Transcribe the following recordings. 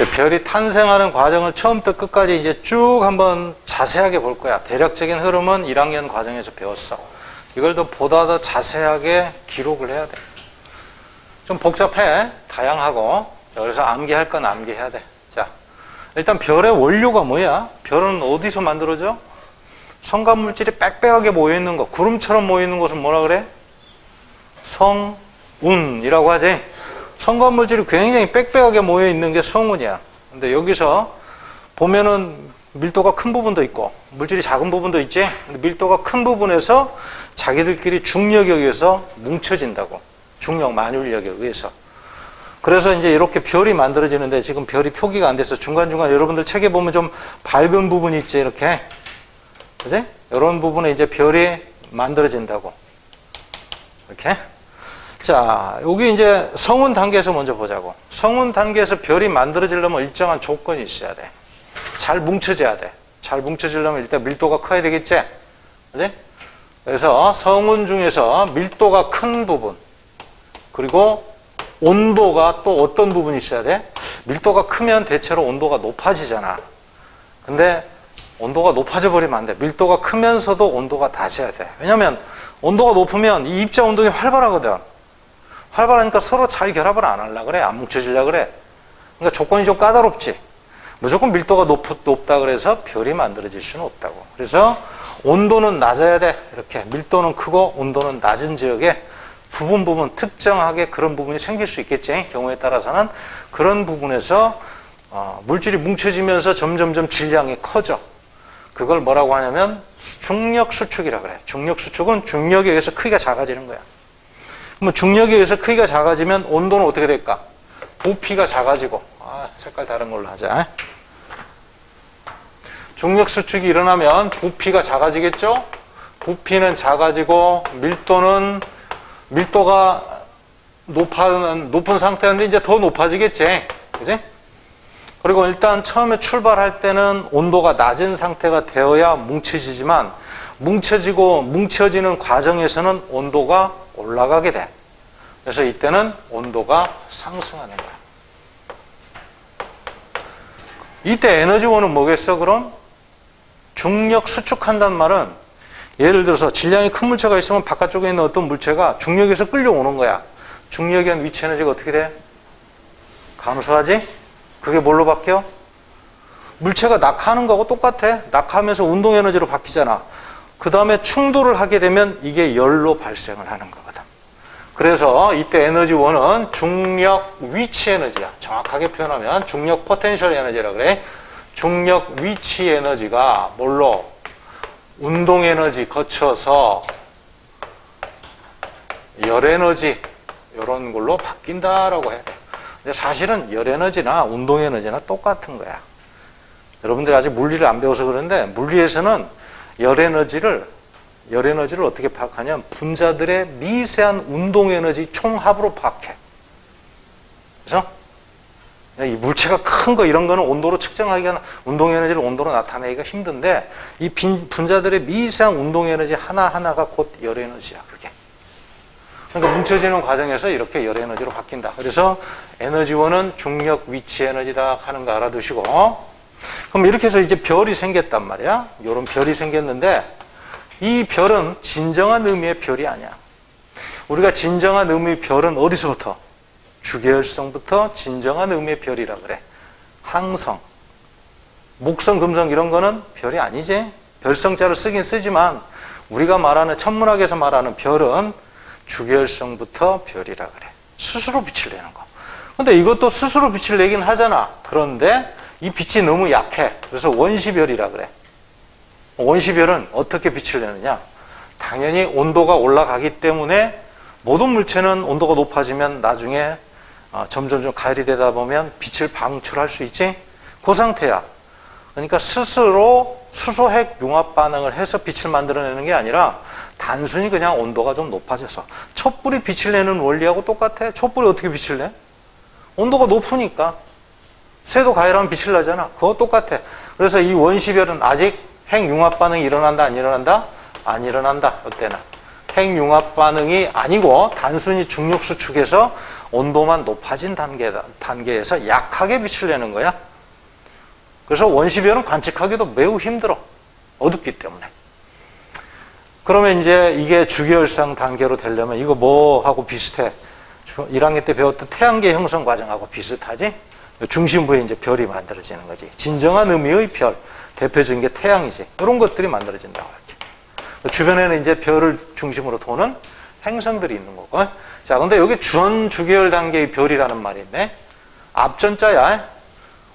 별이 탄생하는 과정을 처음부터 끝까지 이제 쭉 한번 자세하게 볼 거야. 대략적인 흐름은 1학년 과정에서 배웠어. 이걸 보다 더 자세하게 기록을 해야 돼. 좀 복잡해. 다양하고. 자, 그래서 암기할 건 암기해야 돼. 자, 일단 별의 원료가 뭐야? 별은 어디서 만들어져? 성간물질이 빽빽하게 모여있는 거, 구름처럼 모여있는 것은 뭐라 그래? 성운이라고 하지. 성간물질이 굉장히 빽빽하게 모여있는 게 성운이야. 근데 여기서 보면은 밀도가 큰 부분도 있고 물질이 작은 부분도 있지. 근데 밀도가 큰 부분에서 자기들끼리 중력에 의해서 뭉쳐진다고. 중력 만율력에 의해서. 그래서 이제 이렇게 별이 만들어지는데 지금 별이 표기가 안 돼서 중간중간 여러분들 책에 보면 좀 밝은 부분이 있지. 이렇게. 그지? 이런 부분에 이제 별이 만들어진다고. 이렇게. 자, 여기 이제 성운 단계에서 먼저 보자고. 성운 단계에서 별이 만들어지려면 일정한 조건이 있어야 돼. 잘 뭉쳐져야 돼. 잘 뭉쳐지려면 일단 밀도가 커야 되겠지? 그지? 그래서 성운 중에서 밀도가 큰 부분, 그리고 온도가 또 어떤 부분이 있어야 돼? 밀도가 크면 대체로 온도가 높아지잖아. 근데 온도가 높아져 버리면 안 돼. 밀도가 크면서도 온도가 낮아야 돼. 왜냐면 온도가 높으면 이 입자 운동이 활발하거든. 활발하니까 서로 잘 결합을 안 하려고 그래. 안 뭉쳐지려고 그래. 그러니까 조건이 좀 까다롭지. 무조건 밀도가 높다 그래서 별이 만들어질 수는 없다고. 그래서 온도는 낮아야 돼. 이렇게 밀도는 크고 온도는 낮은 지역에 부분 특정하게 그런 부분이 생길 수 있겠지. 경우에 따라서는 그런 부분에서 물질이 뭉쳐지면서 점점점 질량이 커져. 그걸 뭐라고 하냐면 중력 수축이라고 그래. 중력 수축은 중력에 의해서 크기가 작아지는 거야. 그러면 중력에 의해서 크기가 작아지면 온도는 어떻게 될까? 부피가 작아지고. 색깔 다른 걸로 하자. 중력 수축이 일어나면 부피가 작아지겠죠? 부피는 작아지고 밀도가 높은 상태인데 이제 더 높아지겠지. 그지? 그리고 일단 처음에 출발할 때는 온도가 낮은 상태가 되어야 뭉쳐지지만 뭉쳐지는 과정에서는 온도가 올라가게 돼. 그래서 이때는 온도가 상승하는 거야. 이때 에너지원은 뭐겠어, 그럼? 중력 수축한다는 말은 예를 들어서 질량이 큰 물체가 있으면 바깥쪽에 있는 어떤 물체가 중력에서 끌려오는 거야. 중력에 의한 위치 에너지가 어떻게 돼? 감소하지? 그게 뭘로 바뀌어? 물체가 낙하하는 거하고 똑같아. 낙하하면서 운동 에너지로 바뀌잖아. 그 다음에 충돌을 하게 되면 이게 열로 발생을 하는 거거든. 그래서 이때 에너지원은 중력 위치 에너지야. 정확하게 표현하면 중력 포텐셜 에너지라고 그래. 중력 위치 에너지가 뭘로? 운동 에너지 거쳐서 열 에너지 이런 걸로 바뀐다라고 해. 근데 사실은 열 에너지나 운동 에너지나 똑같은 거야. 여러분들이 아직 물리를 안 배워서 그런데 물리에서는 열 에너지를 어떻게 파악하냐면 분자들의 미세한 운동 에너지 총합으로 파악해. 그래서 이 물체가 큰 거 이런 거는 온도로 측정하기가 운동 에너지를 온도로 나타내기가 힘든데 이 분자들의 미세한 운동 에너지 하나하나가 곧 열 에너지야. 그게. 그러니까 뭉쳐지는 과정에서 이렇게 열 에너지로 바뀐다. 그래서 에너지원은 중력 위치 에너지다 하는 거 알아두시고, 그럼 이렇게 해서 이제 별이 생겼단 말이야. 이런 별이 생겼는데 이 별은 진정한 의미의 별이 아니야. 우리가 진정한 의미의 별은 어디서부터? 주계열성부터 진정한 의미의 별이라 그래. 항성, 목성, 금성 이런 거는 별이 아니지. 별성자를 쓰긴 쓰지만 우리가 말하는 천문학에서 말하는 별은 주계열성부터 별이라 그래. 스스로 빛을 내는 거. 근데 이것도 스스로 빛을 내긴 하잖아. 그런데 이 빛이 너무 약해. 그래서 원시별이라 그래. 원시별은 어떻게 빛을 내느냐? 당연히 온도가 올라가기 때문에 모든 물체는 온도가 높아지면 나중에 점점 가열이 되다 보면 빛을 방출할 수 있지? 그 상태야. 그러니까 스스로 수소핵 융합 반응을 해서 빛을 만들어내는 게 아니라 단순히 그냥 온도가 좀 높아져서. 촛불이 빛을 내는 원리하고 똑같아. 촛불이 어떻게 빛을 내? 온도가 높으니까. 쇠도 가열하면 빛을 나잖아. 그거 똑같아. 그래서 이 원시별은 아직 핵융합 반응이 일어난다, 안 일어난다? 안 일어난다. 이때는 핵융합 반응이 아니고 단순히 중력 수축에서 온도만 높아진 단계에서 약하게 빛을 내는 거야. 그래서 원시별은 관측하기도 매우 힘들어. 어둡기 때문에. 그러면 이제 이게 주계열성 단계로 되려면 이거 뭐하고 비슷해? 1학년 때 배웠던 태양계 형성 과정하고 비슷하지? 중심부에 이제 별이 만들어지는 거지. 진정한 의미의 별. 대표적인 게 태양이지. 이런 것들이 만들어진다고 할게. 주변에는 이제 별을 중심으로 도는 행성들이 있는 거고. 자, 근데 여기 전 주계열 단계의 별이라는 말이 있네. 앞전자야.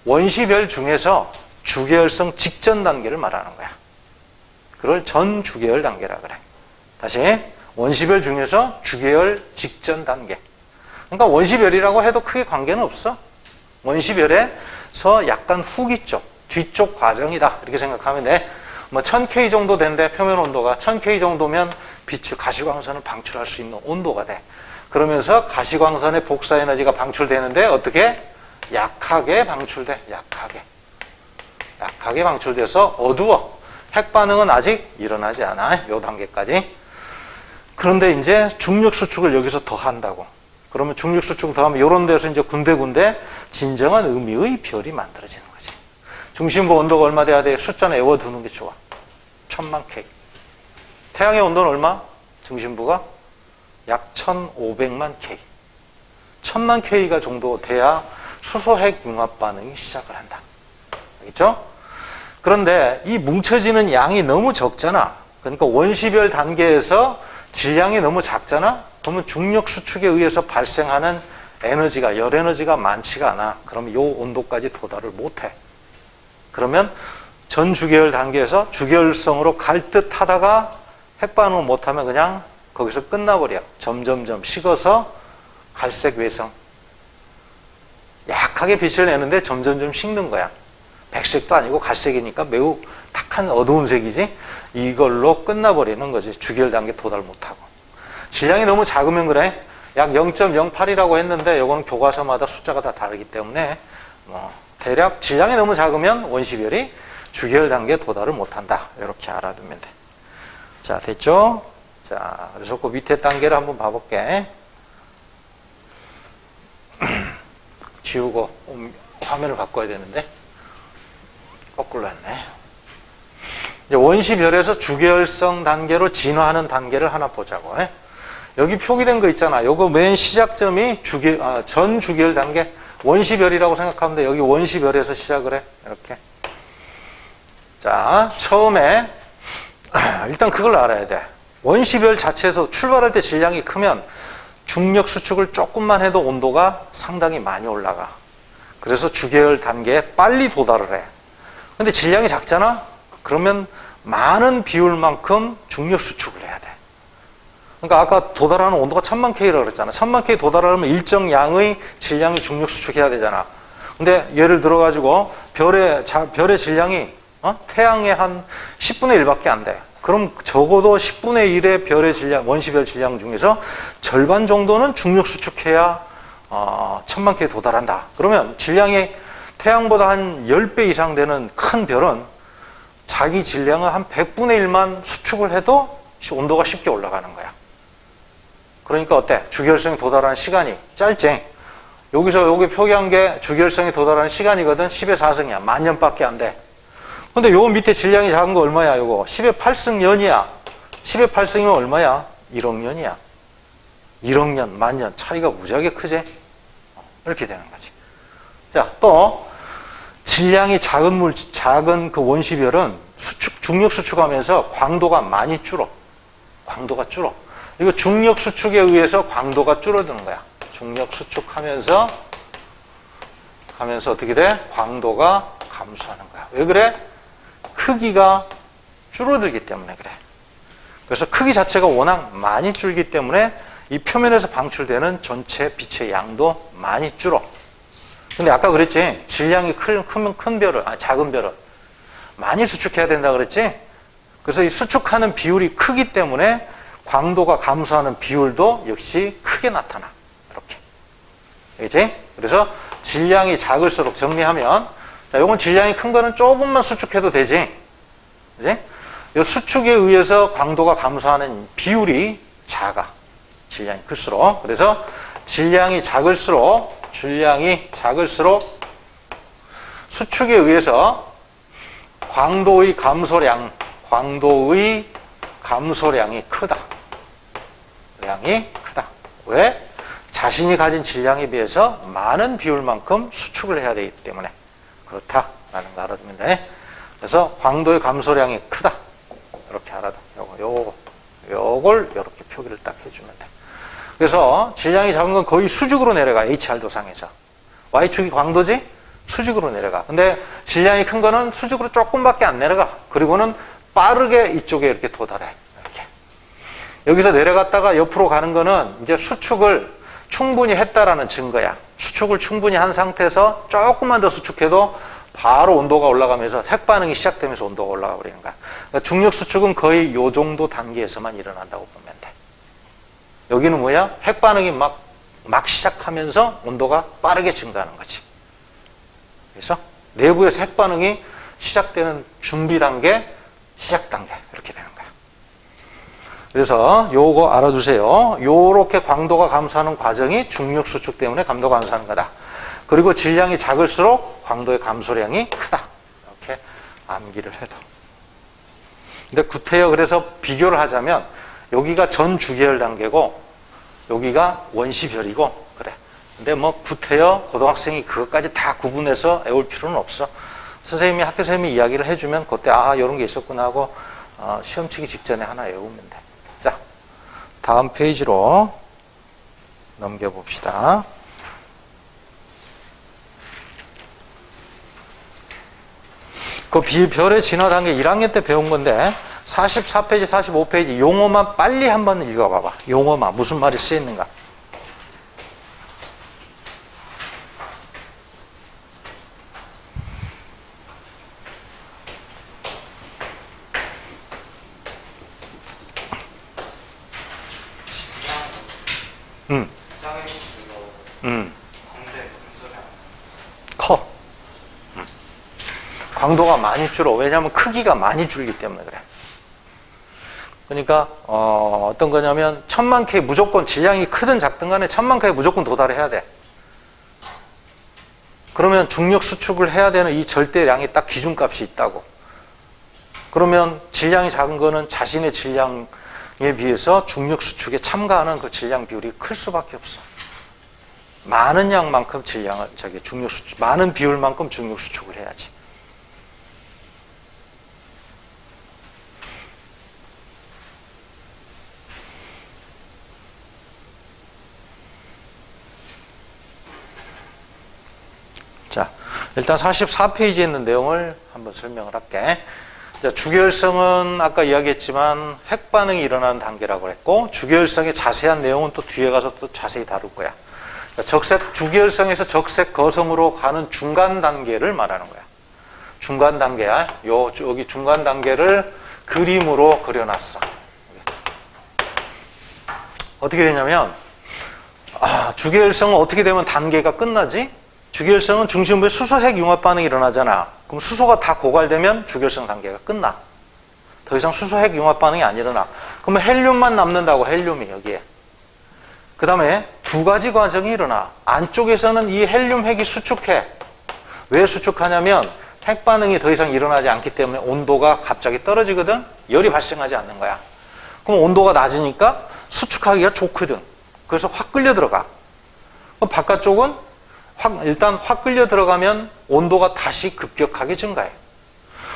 원시별 중에서 주계열성 직전 단계를 말하는 거야. 그걸 전 주계열 단계라 그래. 다시, 원시별 중에서 주계열 직전 단계. 그러니까 원시별이라고 해도 크게 관계는 없어. 원시별에서 약간 후기 쪽, 뒤쪽 과정이다. 이렇게 생각하면 돼. 뭐 1000K 정도 된대. 표면 온도가 1000K 정도면 빛을 가시광선을 방출할 수 있는 온도가 돼. 그러면서 가시광선의 복사 에너지가 방출되는데 어떻게? 약하게 방출돼. 약하게 방출돼서 어두워. 핵 반응은 아직 일어나지 않아. 이 단계까지. 그런데 이제 중력 수축을 여기서 더 한다고. 그러면 중력 수축을 더 하면 이런 데서 이제 군데군데 진정한 의미의 별이 만들어지는 거지. 중심부 온도가 얼마 돼야 돼? 숫자는 외워두는 게 좋아. 1000만 K. 태양의 온도는 얼마? 중심부가 약 1500만 K. 1000만 K가 정도 돼야 수소핵 융합 반응이 시작을 한다. 알겠죠? 그런데 이 뭉쳐지는 양이 너무 적잖아. 그러니까 원시별 단계에서 질량이 너무 작잖아. 그러면 중력 수축에 의해서 발생하는 에너지가, 열 에너지가 많지가 않아. 그러면 이 온도까지 도달을 못해. 그러면 전 주계열 단계에서 주계열성으로 갈 듯 하다가 핵반응을 못하면 그냥 거기서 끝나버려. 점점점 식어서 갈색 외성. 약하게 빛을 내는데 점점점 식는 거야. 백색도 아니고 갈색이니까 매우 탁한 어두운 색이지. 이걸로 끝나버리는 거지. 주계열 단계 도달 못하고. 질량이 너무 작으면 그래. 약 0.08이라고 했는데 이거는 교과서마다 숫자가 다 다르기 때문에 대략 질량이 너무 작으면 원시별이 주계열 단계에 도달을 못한다. 이렇게 알아두면 돼. 자, 됐죠? 자, 그래서 그 밑에 단계를 한번 봐볼게. 지우고 화면을 바꿔야 되는데 거꾸로 했네. 이제 원시별에서 주계열성 단계로 진화하는 단계를 하나 보자고. 여기 표기된 거 있잖아. 요거 맨 시작점이 전 주계열 단계. 원시별이라고 생각하면 돼. 여기 원시별에서 시작을 해. 이렇게. 자, 처음에 일단 그걸 알아야 돼. 원시별 자체에서 출발할 때 질량이 크면 중력 수축을 조금만 해도 온도가 상당히 많이 올라가. 그래서 주계열 단계에 빨리 도달을 해. 근데 질량이 작잖아? 그러면 많은 비율만큼 중력 수축을 해야 돼. 그러니까 아까 도달하는 온도가 1000만 K라고 그랬잖아. 1000만 K 도달하려면 일정 양의 질량이 중력 수축해야 되잖아. 근데 예를 들어가지고 별의 질량이 태양의 한 10분의 1밖에 안 돼. 그럼 적어도 10분의 1의 별의 질량, 원시별 질량 중에서 절반 정도는 중력 수축해야 1000만 K에 도달한다. 그러면 질량이 태양보다 한 10배 이상 되는 큰 별은 자기 질량을 한 100분의 1만 수축을 해도 온도가 쉽게 올라가는 거야. 그러니까 어때? 주계열성에 도달하는 시간이 짧지? 여기서 여기 표기한 게 주계열성에 도달하는 시간이거든. 10의 4승이야. 만년밖에 안 돼. 근데 요 밑에 질량이 작은 거 얼마야? 요거 10의 8승 년이야. 10의 8승이면 얼마야? 1억 년이야. 1억 년, 만년 차이가 무지하게 크지? 이렇게 되는 거지. 자, 또 질량이 작은 그 원시별은 중력 수축하면서 광도가 많이 줄어. 광도가 줄어. 이거 중력 수축에 의해서 광도가 줄어드는 거야. 중력 수축하면서 어떻게 돼? 광도가 감소하는 거야. 왜 그래? 크기가 줄어들기 때문에 그래. 그래서 크기 자체가 워낙 많이 줄기 때문에 이 표면에서 방출되는 전체 빛의 양도 많이 줄어. 근데 아까 그랬지? 질량이 크면 큰 별을, 작은 별을 많이 수축해야 된다 그랬지? 그래서 이 수축하는 비율이 크기 때문에 광도가 감소하는 비율도 역시 크게 나타나. 이렇게. 알겠지? 그래서 질량이 작을수록 정리하면, 자, 요건 질량이 큰 거는 조금만 수축해도 되지. 그지? 이 수축에 의해서 광도가 감소하는 비율이 작아. 질량이 클수록. 그래서 질량이 작을수록 수축에 의해서 광도의 감소량이 크다. 왜? 자신이 가진 질량에 비해서 많은 비율만큼 수축을 해야 되기 때문에 그렇다라는 거 알아두면 돼. 그래서 광도의 감소량이 크다. 이렇게 알아둬. 요걸 이렇게 표기를 딱 해주면 돼. 그래서 질량이 작은 건 거의 수직으로 내려가. HR 도상에서. Y축이 광도지? 수직으로 내려가. 근데 질량이 큰 거는 수직으로 조금밖에 안 내려가. 그리고는 빠르게 이쪽에 이렇게 도달해. 이렇게. 여기서 내려갔다가 옆으로 가는 거는 이제 수축을 충분히 했다라는 증거야. 수축을 충분히 한 상태에서 조금만 더 수축해도 바로 온도가 올라가면서 색반응이 시작되면서 온도가 올라가 버리는 거야. 그러니까 중력 수축은 거의 요 정도 단계에서만 일어난다고 보면 돼. 여기는 뭐야? 핵반응이 막 시작하면서 온도가 빠르게 증가하는 거지. 그래서 내부에서 핵반응이 시작되는 준비 단계, 시작 단계 이렇게 되는 거야. 그래서 요거 알아두세요. 요렇게 광도가 감소하는 과정이 중력 수축 때문에 감도가 감소하는 거다. 그리고 질량이 작을수록 광도의 감소량이 크다. 이렇게 암기를 해도. 근데 구태여 그래서 비교를 하자면 여기가 전 주계열 단계고 여기가 원시별이고 그래. 근데 뭐 구태여 고등학생이 그것까지 다 구분해서 외울 필요는 없어. 선생님이 학교 선생님이 이야기를 해주면 그때 이런 게 있었구나 하고 시험 치기 직전에 하나 외우면 돼. 자, 다음 페이지로 넘겨봅시다. 그 별의 진화 단계 1학년 때 배운 건데 44페이지, 45페이지 용어만 빨리 한번 읽어봐봐. 용어만 무슨 말이 쓰여있는가. 커. 광도가 많이 줄어. 왜냐하면 크기가 많이 줄기 때문에 그래. 그러니까 어떤 거냐면 1000만 K 무조건 질량이 크든 작든 간에 1000만 K 무조건 도달해야 돼. 그러면 중력 수축을 해야 되는 이 절대량이 딱 기준값이 있다고. 그러면 질량이 작은 거는 자신의 질량에 비해서 중력 수축에 참가하는 그 질량 비율이 클 수밖에 없어. 많은 양만큼 중력 수축, 많은 비율만큼 중력 수축을 해야지. 자, 일단 44페이지에 있는 내용을 한번 설명을 할게. 자, 주계열성은 아까 이야기했지만 핵반응이 일어나는 단계라고 했고, 주계열성의 자세한 내용은 또 뒤에 가서 또 자세히 다룰 거야. 주계열성에서 적색 거성으로 가는 중간 단계를 말하는 거야. 중간 단계야. 여기 중간 단계를 그림으로 그려놨어. 어떻게 되냐면, 주계열성은 어떻게 되면 단계가 끝나지? 주계열성은 중심부에 수소 핵 융합 반응이 일어나잖아. 그럼 수소가 다 고갈되면 주계열성 단계가 끝나. 더 이상 수소 핵 융합 반응이 안 일어나. 그러면 헬륨만 남는다고, 헬륨이 여기에. 그 다음에 두 가지 과정이 일어나. 안쪽에서는 이 헬륨 핵이 수축해. 왜 수축하냐면 핵 반응이 더 이상 일어나지 않기 때문에 온도가 갑자기 떨어지거든. 열이 발생하지 않는 거야. 그럼 온도가 낮으니까 수축하기가 좋거든. 그래서 확 끌려 들어가. 그럼 바깥쪽은 일단 확 끌려 들어가면 온도가 다시 급격하게 증가해.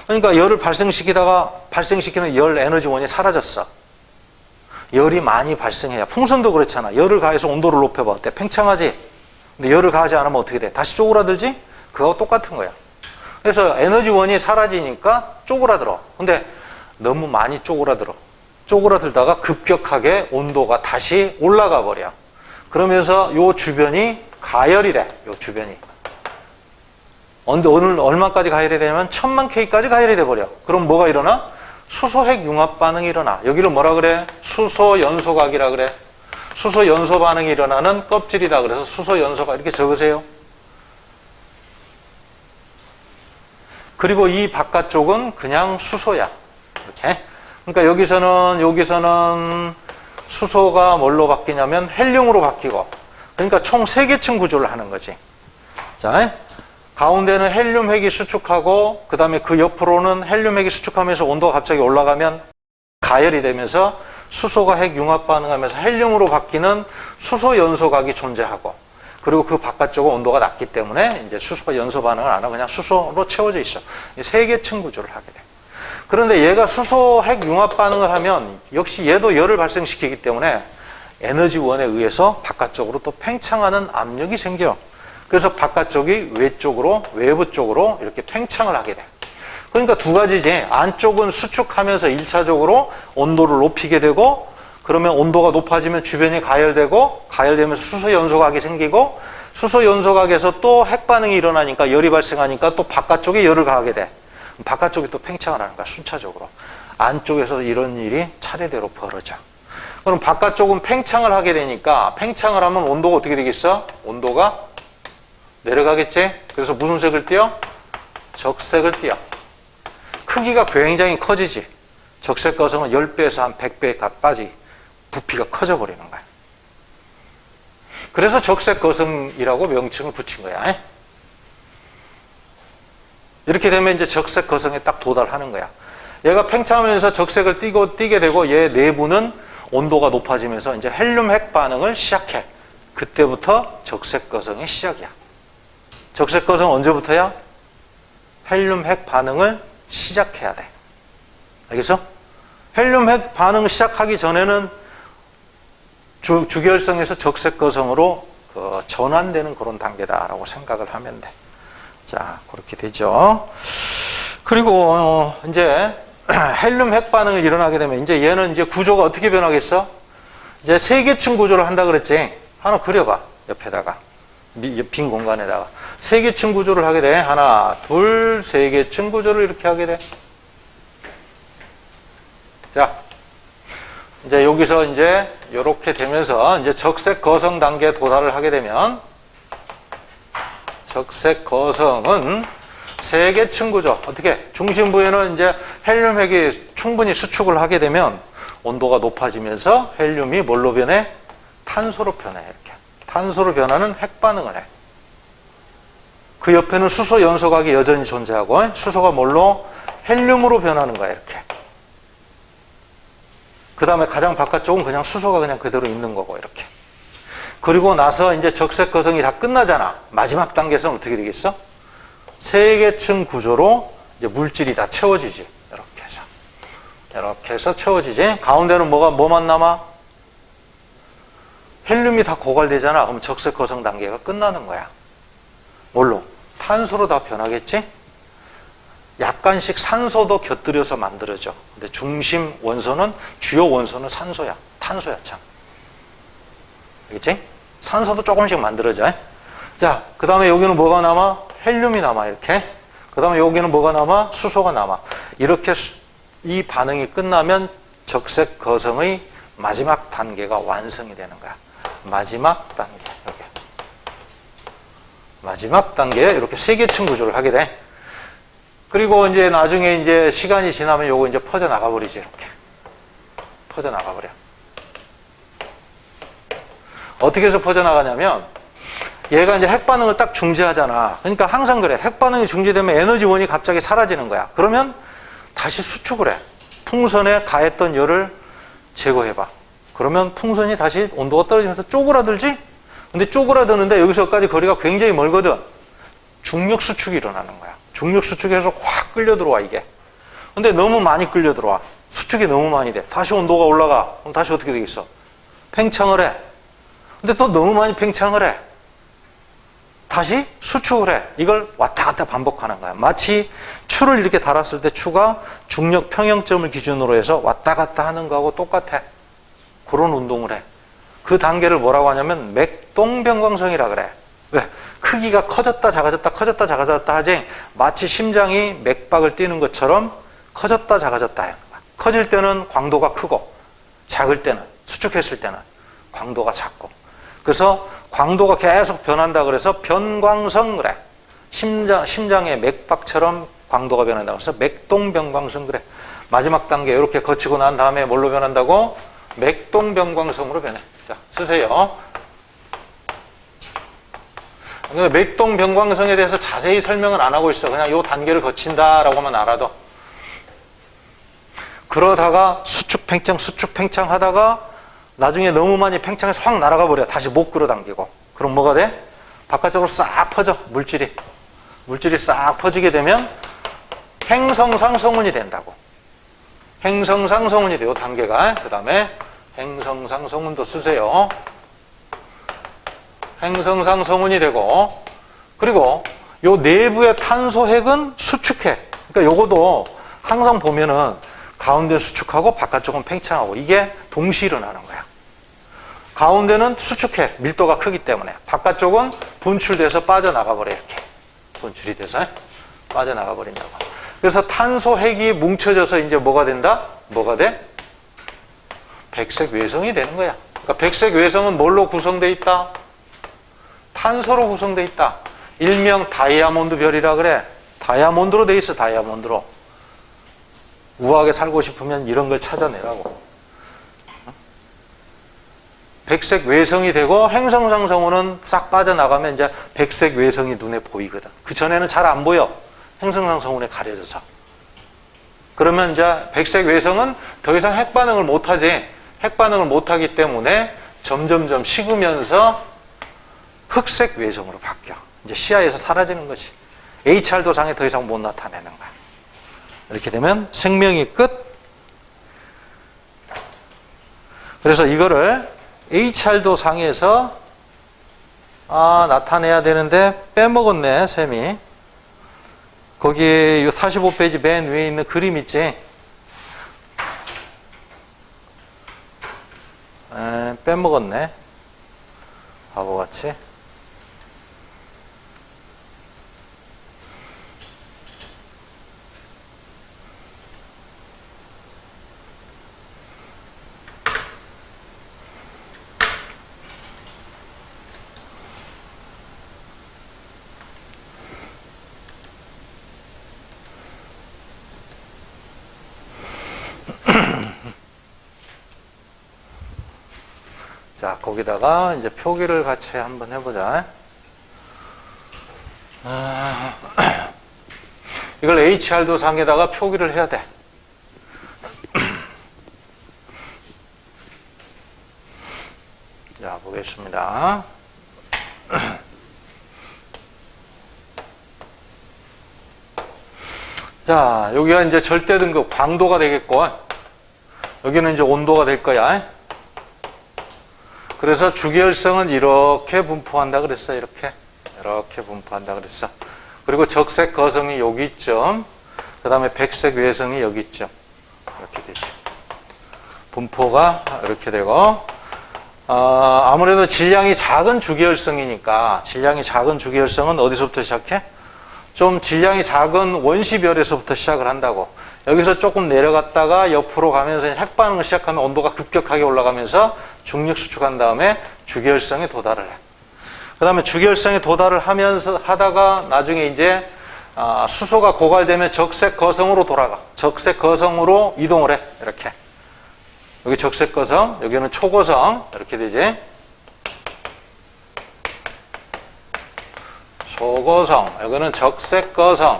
그러니까 열을 발생시키는 열 에너지원이 사라졌어. 열이 많이 발생해야. 풍선도 그렇잖아. 열을 가해서 온도를 높여봐. 어때? 팽창하지? 근데 열을 가하지 않으면 어떻게 돼? 다시 쪼그라들지? 그거하고 똑같은 거야. 그래서 에너지원이 사라지니까 쪼그라들어. 근데 너무 많이 쪼그라들어. 쪼그라들다가 급격하게 온도가 다시 올라가 버려. 그러면서 요 주변이 가열이 돼. 요 주변이. 오늘 얼마까지 가열이 되냐면 1000만 K까지 가열이 돼 버려. 그럼 뭐가 일어나? 수소핵 융합 반응이 일어나. 여기를 뭐라 그래? 수소연소각이라 그래. 수소연소 반응이 일어나는 껍질이다. 그래서 수소연소각 이렇게 적으세요. 그리고 이 바깥쪽은 그냥 수소야. 이렇게. 그러니까 여기서는 수소가 뭘로 바뀌냐면 헬륨으로 바뀌고, 그러니까 총 3개 층 구조를 하는 거지. 자, 가운데는 헬륨 핵이 수축하고 그 다음에 그 옆으로는 헬륨 핵이 수축하면서 온도가 갑자기 올라가면 가열이 되면서 수소가 핵 융합 반응하면서 헬륨으로 바뀌는 수소 연소각이 존재하고, 그리고 그 바깥쪽은 온도가 낮기 때문에 이제 수소가 연소 반응을 안 하고 그냥 수소로 채워져 있어. 3개 층 구조를 하게 돼. 그런데 얘가 수소 핵 융합 반응을 하면 역시 얘도 열을 발생시키기 때문에 에너지원에 의해서 바깥쪽으로 또 팽창하는 압력이 생겨. 그래서 바깥쪽이 외쪽으로, 외부 쪽으로 이렇게 팽창을 하게 돼. 그러니까 두 가지지. 안쪽은 수축하면서 1차적으로 온도를 높이게 되고, 그러면 온도가 높아지면 주변이 가열되고, 가열되면서 수소 연소각이 생기고, 수소 연소각에서 또 핵 반응이 일어나니까 열이 발생하니까 또 바깥쪽에 열을 가하게 돼. 바깥쪽이 또 팽창을 하는 거야, 순차적으로. 안쪽에서 이런 일이 차례대로 벌어져. 그럼 바깥쪽은 팽창을 하게 되니까, 팽창을 하면 온도가 어떻게 되겠어? 온도가 내려가겠지? 그래서 무슨 색을 띄어? 적색을 띄어. 크기가 굉장히 커지지. 적색 거성은 10배에서 한 100배까지 부피가 커져 버리는 거야. 그래서 적색 거성이라고 명칭을 붙인 거야. 이렇게 되면 이제 적색 거성에 딱 도달하는 거야. 얘가 팽창하면서 적색을 띄게 되고, 얘 내부는 온도가 높아지면서 이제 헬륨 핵 반응을 시작해. 그때부터 적색 거성의 시작이야. 적색 거성 언제부터야? 헬륨 핵 반응을 시작해야 돼. 알겠어? 헬륨 핵 반응 시작하기 전에는 주결성에서 적색 거성으로 전환되는 그런 단계다라고 생각을 하면 돼. 자, 그렇게 되죠. 그리고 이제 헬륨 핵 반응을 일어나게 되면 이제 얘는 이제 구조가 어떻게 변하겠어? 이제 3개층 구조를 한다 그랬지. 하나 그려봐. 옆에다가. 빈 공간에다가 3개층 구조를 하게 돼. 하나, 둘, 3개층 구조를 이렇게 하게 돼. 자, 이제 여기서 이제 이렇게 되면서 이제 적색 거성 단계에 도달을 하게 되면, 적색 거성은 3개층 구조. 어떻게? 중심부에는 이제 헬륨 핵이 충분히 수축을 하게 되면 온도가 높아지면서 헬륨이 뭘로 변해? 탄소로 변해. 이렇게. 탄소로 변하는 핵 반응을 해. 그 옆에는 수소 연소각이 여전히 존재하고, 수소가 뭘로? 헬륨으로 변하는 거야, 이렇게. 그 다음에 가장 바깥쪽은 그냥 수소가 그냥 그대로 있는 거고, 이렇게. 그리고 나서 이제 적색 거성이 다 끝나잖아. 마지막 단계에서는 어떻게 되겠어? 3개층 구조로 이제 물질이 다 채워지지. 이렇게 해서. 이렇게 해서 채워지지. 가운데는 뭐만 남아? 헬륨이 다 고갈되잖아. 그럼 적색 거성 단계가 끝나는 거야. 뭘로? 탄소로 다 변하겠지? 약간씩 산소도 곁들여서 만들어져. 근데 중심 원소는, 주요 원소는 산소야. 탄소야, 참. 알겠지? 산소도 조금씩 만들어져. 자, 그 다음에 여기는 뭐가 남아? 헬륨이 남아, 이렇게. 그 다음에 여기는 뭐가 남아? 수소가 남아. 이렇게 이 반응이 끝나면 적색 거성의 마지막 단계가 완성이 되는 거야. 마지막 단계. 이렇게. 마지막 단계에 이렇게 3개층 구조를 하게 돼. 그리고 이제 나중에 이제 시간이 지나면 요거 이제 퍼져나가 버리지, 이렇게. 퍼져나가 버려. 어떻게 해서 퍼져나가냐면, 얘가 이제 핵 반응을 딱 중지하잖아. 그러니까 항상 그래. 핵 반응이 중지되면 에너지원이 갑자기 사라지는 거야. 그러면 다시 수축을 해. 풍선에 가했던 열을 제거해봐. 그러면 풍선이 다시 온도가 떨어지면서 쪼그라들지? 근데 쪼그라드는데 여기서까지 거리가 굉장히 멀거든. 중력 수축이 일어나는 거야. 중력 수축에서 확 끌려 들어와, 이게. 근데 너무 많이 끌려 들어와. 수축이 너무 많이 돼. 다시 온도가 올라가. 그럼 다시 어떻게 되겠어? 팽창을 해. 근데 또 너무 많이 팽창을 해. 다시 수축을 해. 이걸 왔다 갔다 반복하는 거야. 마치 추를 이렇게 달았을 때 추가 중력 평형점을 기준으로 해서 왔다 갔다 하는 거하고 똑같아. 그런 운동을 해. 그 단계를 뭐라고 하냐면 맥동변광성이라 그래. 왜? 크기가 커졌다 작아졌다 커졌다 작아졌다 하지, 마치 심장이 맥박을 뛰는 것처럼 커졌다 작아졌다 하는 거야. 커질 때는 광도가 크고, 작을 때는, 수축했을 때는 광도가 작고. 그래서 광도가 계속 변한다 그래서 변광성 그래. 심장의 맥박처럼 광도가 변한다 그래서 맥동변광성 그래. 마지막 단계 이렇게 거치고 난 다음에 뭘로 변한다고? 맥동변광성으로 변해. 자, 쓰세요. 맥동병광성에 대해서 자세히 설명을 안 하고 있어. 그냥 요 단계를 거친다라고만 알아도. 그러다가 수축 팽창 하다가 나중에 너무 많이 팽창해서 확 날아가 버려. 다시 못 끌어당기고. 그럼 뭐가 돼? 바깥쪽으로 싹 퍼져. 물질이 싹 퍼지게 되면 행성상성운이 된다고. 행성상성운이 돼요, 단계가. 그 다음에 행성상성운도 쓰세요. 행성상성운이 되고, 그리고 요 내부의 탄소핵은 수축해. 그러니까 요거도 항상 보면은 가운데 수축하고 바깥쪽은 팽창하고 이게 동시에 일어나는 거야. 가운데는 수축해. 밀도가 크기 때문에. 바깥쪽은 분출돼서 빠져나가 버려. 이렇게. 분출이 돼서 빠져나가 버린다고. 그래서 탄소핵이 뭉쳐져서 이제 뭐가 된다? 뭐가 돼? 백색 외성이 되는 거야. 그러니까 백색 외성은 뭘로 구성되어 있다? 탄소로 구성되어 있다. 일명 다이아몬드 별이라 그래. 다이아몬드로 돼 있어. 다이아몬드로. 우아하게 살고 싶으면 이런 걸 찾아내라고. 백색 외성이 되고 행성상성운은 싹 빠져나가면 이제 백색 외성이 눈에 보이거든. 그 전에는 잘 안 보여. 행성상성운에 가려져서. 그러면 이제 백색 외성은 더 이상 핵반응을 못하지. 핵반응을 못하기 때문에 점점점 식으면서 흑색 외성으로 바뀌어. 이제 시야에서 사라지는 거지. HR도상에 더 이상 못 나타내는 거야. 이렇게 되면 생명이 끝. 그래서 이거를 HR도상에서 나타내야 되는데 빼먹었네, 쌤이. 거기 45페이지 맨 위에 있는 그림 있지? 빼먹었네. 바보같이. 자, 거기다가 이제 표기를 같이 한번 해보자. 이걸 HR도상에다가 표기를 해야 돼. 자, 보겠습니다. 자, 여기가 이제 절대 등급 광도가 되겠고, 여기는 이제 온도가 될 거야. 그래서 주계열성은 이렇게 분포한다 그랬어. 이렇게 분포한다 그랬어. 그리고 적색 거성이 여기 있죠. 그 다음에 백색 외성이 여기 있죠. 이렇게 되지. 분포가 이렇게 되고, 아무래도 질량이 작은 주계열성이니까, 질량이 작은 주계열성은 어디서부터 시작해? 좀 질량이 작은 원시별에서부터 시작을 한다고. 여기서 조금 내려갔다가 옆으로 가면서 핵반응을 시작하면 온도가 급격하게 올라가면서 중력 수축한 다음에 주계열성에 도달을 해. 그 다음에 주계열성에 도달을 하면서 하다가 나중에 이제 수소가 고갈되면 적색 거성으로 돌아가. 적색 거성으로 이동을 해. 이렇게. 여기 적색 거성, 여기는 초거성. 이렇게 되지. 초거성, 여기는 적색 거성이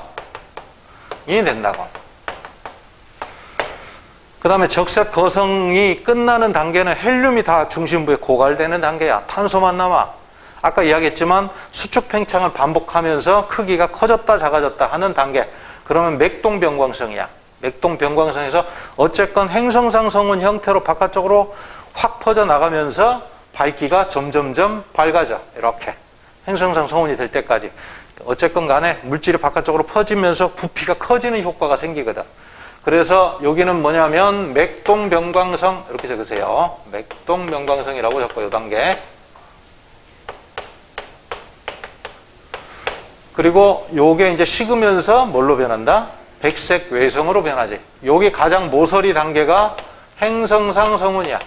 된다고. 그 다음에 적색 거성이 끝나는 단계는 헬륨이 다 중심부에 고갈되는 단계야. 탄소만 남아. 아까 이야기했지만 수축 팽창을 반복하면서 크기가 커졌다 작아졌다 하는 단계. 그러면 맥동병광성이야. 맥동병광성에서 어쨌건 행성상성운 형태로 바깥쪽으로 확 퍼져 나가면서 밝기가 점점점 밝아져. 이렇게 행성상성운이 될 때까지. 어쨌건 간에 물질이 바깥쪽으로 퍼지면서 부피가 커지는 효과가 생기거든. 그래서 여기는 뭐냐면 맥동병광성 이렇게 적으세요. 맥동병광성이라고 적고 요 단계. 그리고 요게 이제 식으면서 뭘로 변한다? 백색 외성으로 변하지. 요게 가장 모서리 단계가 행성상성운이야.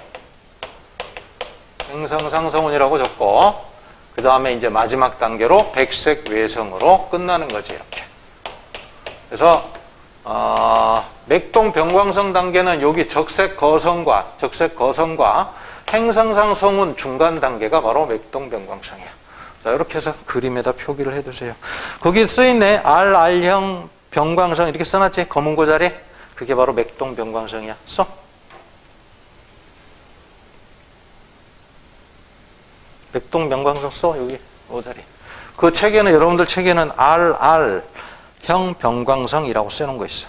행성상성운이라고 적고, 그 다음에 이제 마지막 단계로 백색 외성으로 끝나는 거지, 이렇게. 그래서 맥동병광성 단계는 여기 적색 거성과 행성상성운 중간 단계가 바로 맥동병광성이야. 자, 이렇게 해서 그림에다 표기를 해두세요. 거기 쓰여있네. RR형 병광성 이렇게 써놨지? 검은 고 자리. 그게 바로 맥동 병광성이야. 써. 맥동 병광성 써. 여기 오 자리. 그 책에는, 여러분들 책에는 RR형 병광성이라고 써놓은 거 있어.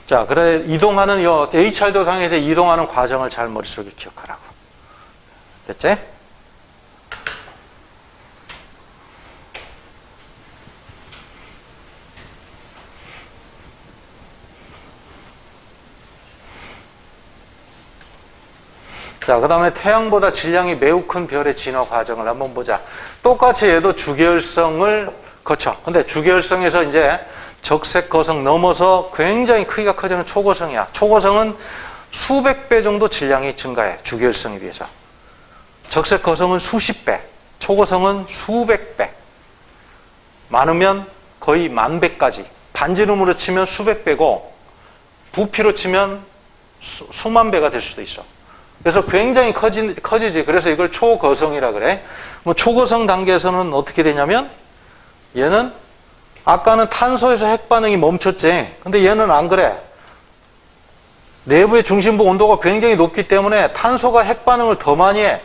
자, 그래, 이동하는, HR 도상에서 이동하는 과정을 잘 머릿속에 기억하라고. 됐지? 자, 그 다음에 태양보다 질량이 매우 큰 별의 진화 과정을 한번 보자. 똑같이 얘도 주계열성을 거쳐. 근데 주계열성에서 이제 적색 거성 넘어서 굉장히 크기가 커지는 초고성이야. 초고성은 수백 배 정도 질량이 증가해. 주계열성에 비해서. 적색 거성은 수십 배, 초고성은 수백 배. 많으면 거의 만 배까지. 반지름으로 치면 수백 배고 부피로 치면 수만 배가 될 수도 있어. 그래서 굉장히 커지지. 그래서 이걸 초거성이라 그래. 뭐 초거성 단계에서는 어떻게 되냐면 얘는 아까는 탄소에서 핵반응이 멈췄지. 근데 얘는 안 그래. 내부의 중심부 온도가 굉장히 높기 때문에 탄소가 핵반응을 더 많이 해.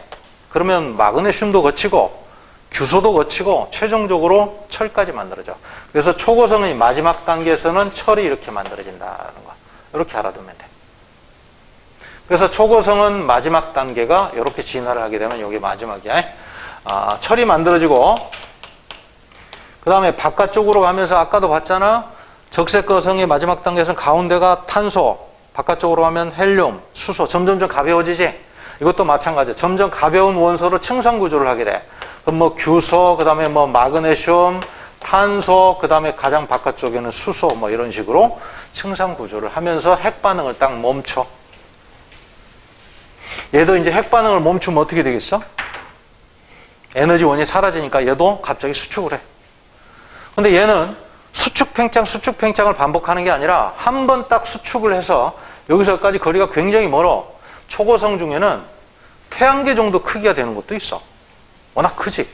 그러면 마그네슘도 거치고 규소도 거치고 최종적으로 철까지 만들어져. 그래서 초고성의 마지막 단계에서는 철이 이렇게 만들어진다는 거. 이렇게 알아두면 돼. 그래서 초고성은 마지막 단계가 이렇게 진화를 하게 되면 이게 마지막이야. 철이 만들어지고 그 다음에 바깥쪽으로 가면서 아까도 봤잖아. 적색 거성의 마지막 단계에서는 가운데가 탄소, 바깥쪽으로 가면 헬륨, 수소, 점점점 가벼워지지. 이것도 마찬가지야. 점점 가벼운 원소로 층상 구조를 하게 돼. 그럼 뭐 규소, 그 다음에 뭐 마그네슘, 탄소, 그 다음에 가장 바깥쪽에는 수소, 뭐 이런 식으로 층상 구조를 하면서 핵 반응을 딱 멈춰. 얘도 이제 핵 반응을 멈추면 어떻게 되겠어? 에너지원이 사라지니까 얘도 갑자기 수축을 해. 근데 얘는 수축 팽창을 반복하는 게 아니라 한 번 딱 수축을 해서 여기서까지 거리가 굉장히 멀어. 초고성 중에는 태양계 정도 크기가 되는 것도 있어. 워낙 크지.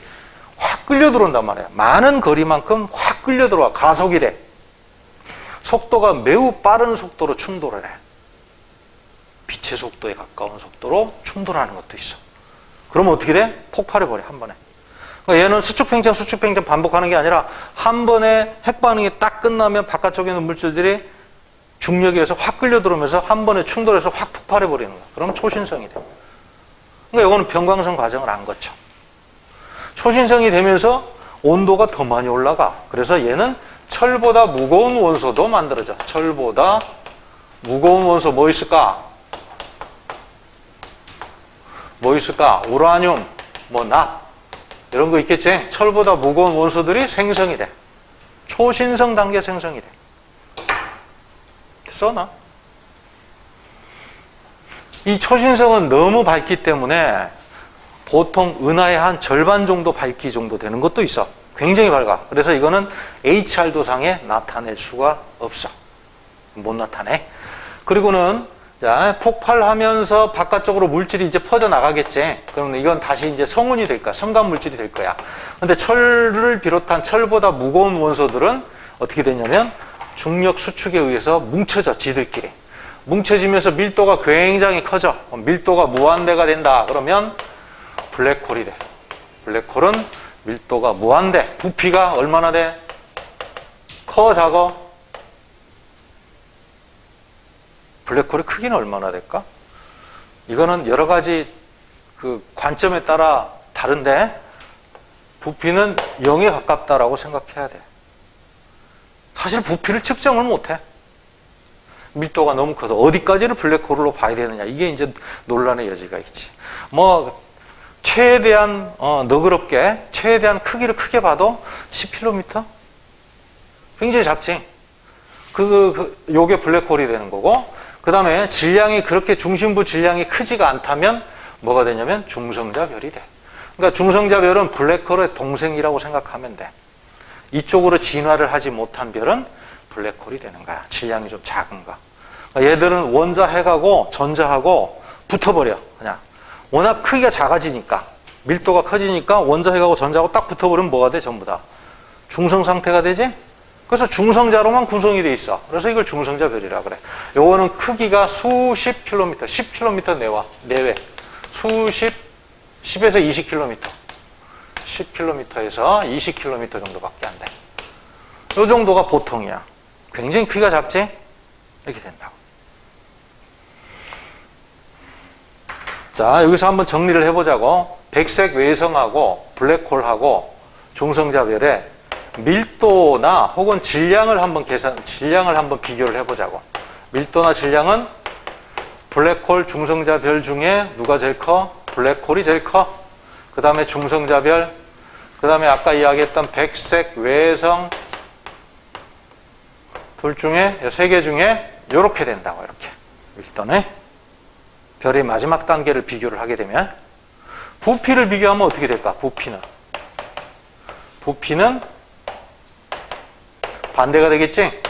확 끌려 들어온단 말이야. 많은 거리만큼 확 끌려 들어와. 가속이 돼. 속도가 매우 빠른 속도로 충돌을 해. 빛의 속도에 가까운 속도로 충돌하는 것도 있어. 그러면 어떻게 돼? 폭발해버려, 한 번에. 그러니까 얘는 수축 팽창 반복하는 게 아니라 한 번에 핵 반응이 딱 끝나면 바깥쪽에 있는 물질들이 중력에 의해서 확 끌려 들어오면서 한 번에 충돌해서 확 폭발해버리는 거야. 그러면 초신성이 돼. 그러니까 이거는 병광성 과정을 안 거쳐. 초신성이 되면서 온도가 더 많이 올라가. 그래서 얘는 철보다 무거운 원소도 만들어져. 철보다 무거운 원소 뭐 있을까? 뭐 있을까? 우라늄, 뭐 납, 이런 거 있겠지? 철보다 무거운 원소들이 생성이 돼. 초신성 단계 생성이 돼. 써나? 이 초신성은 너무 밝기 때문에 보통 은하의 한 절반 정도 밝기 정도 되는 것도 있어. 굉장히 밝아. 그래서 이거는 HR 도상에 나타낼 수가 없어. 못 나타내. 그리고는 자, 폭발하면서 바깥쪽으로 물질이 이제 퍼져나가겠지. 그러면 이건 다시 이제 성운이 될 거야. 성간 물질이 될 거야. 근데 철을 비롯한 철보다 무거운 원소들은 어떻게 되냐면 중력 수축에 의해서 뭉쳐져, 지들끼리. 뭉쳐지면서 밀도가 굉장히 커져. 밀도가 무한대가 된다. 그러면 블랙홀이 돼. 블랙홀은 밀도가 무한대. 부피가 얼마나 돼? 커, 작어? 블랙홀의 크기는 얼마나 될까? 이거는 여러 가지 그 관점에 따라 다른데 부피는 0에 가깝다라고 생각해야 돼. 사실 부피를 측정을 못해. 밀도가 너무 커서 어디까지를 블랙홀로 봐야 되느냐. 이게 이제 논란의 여지가 있지. 뭐 최대한 너그럽게 최대한 크기를 크게 봐도 10km? 굉장히 작지. 요게 블랙홀이 되는 거고, 그 다음에 질량이 그렇게 중심부 질량이 크지가 않다면 뭐가 되냐면 중성자별이 돼. 그러니까 중성자별은 블랙홀의 동생이라고 생각하면 돼. 이쪽으로 진화를 하지 못한 별은 블랙홀이 되는 거야. 질량이 좀 작은 거. 그러니까 얘들은 원자핵하고 전자하고 붙어버려. 그냥 워낙 크기가 작아지니까, 밀도가 커지니까 원자핵하고 전자하고 딱 붙어버리면 뭐가 돼? 전부 다 중성 상태가 되지? 그래서 중성자로만 구성이 돼 있어. 그래서 이걸 중성자별이라 그래. 요거는 크기가 수십 킬로미터, 10킬로미터 내외, 10에서 20킬로미터, 10킬로미터에서 20킬로미터 정도밖에 안 돼. 요 정도가 보통이야. 굉장히 크기가 작지? 이렇게 된다고. 자, 여기서 한번 정리를 해보자고. 백색 외성하고 블랙홀하고 중성자별의 밀도나 혹은 질량을 한번 비교를 해보자고. 밀도나 질량은 블랙홀 중성자별 중에 누가 제일 커? 블랙홀이 제일 커. 그 다음에 중성자별, 그 다음에 아까 이야기했던 백색 외성, 둘 중에, 세 개 중에 이렇게 된다고. 이렇게 밀도는 별의 마지막 단계를 비교를 하게 되면, 부피를 비교하면 어떻게 될까? 부피는 반대가 되겠지?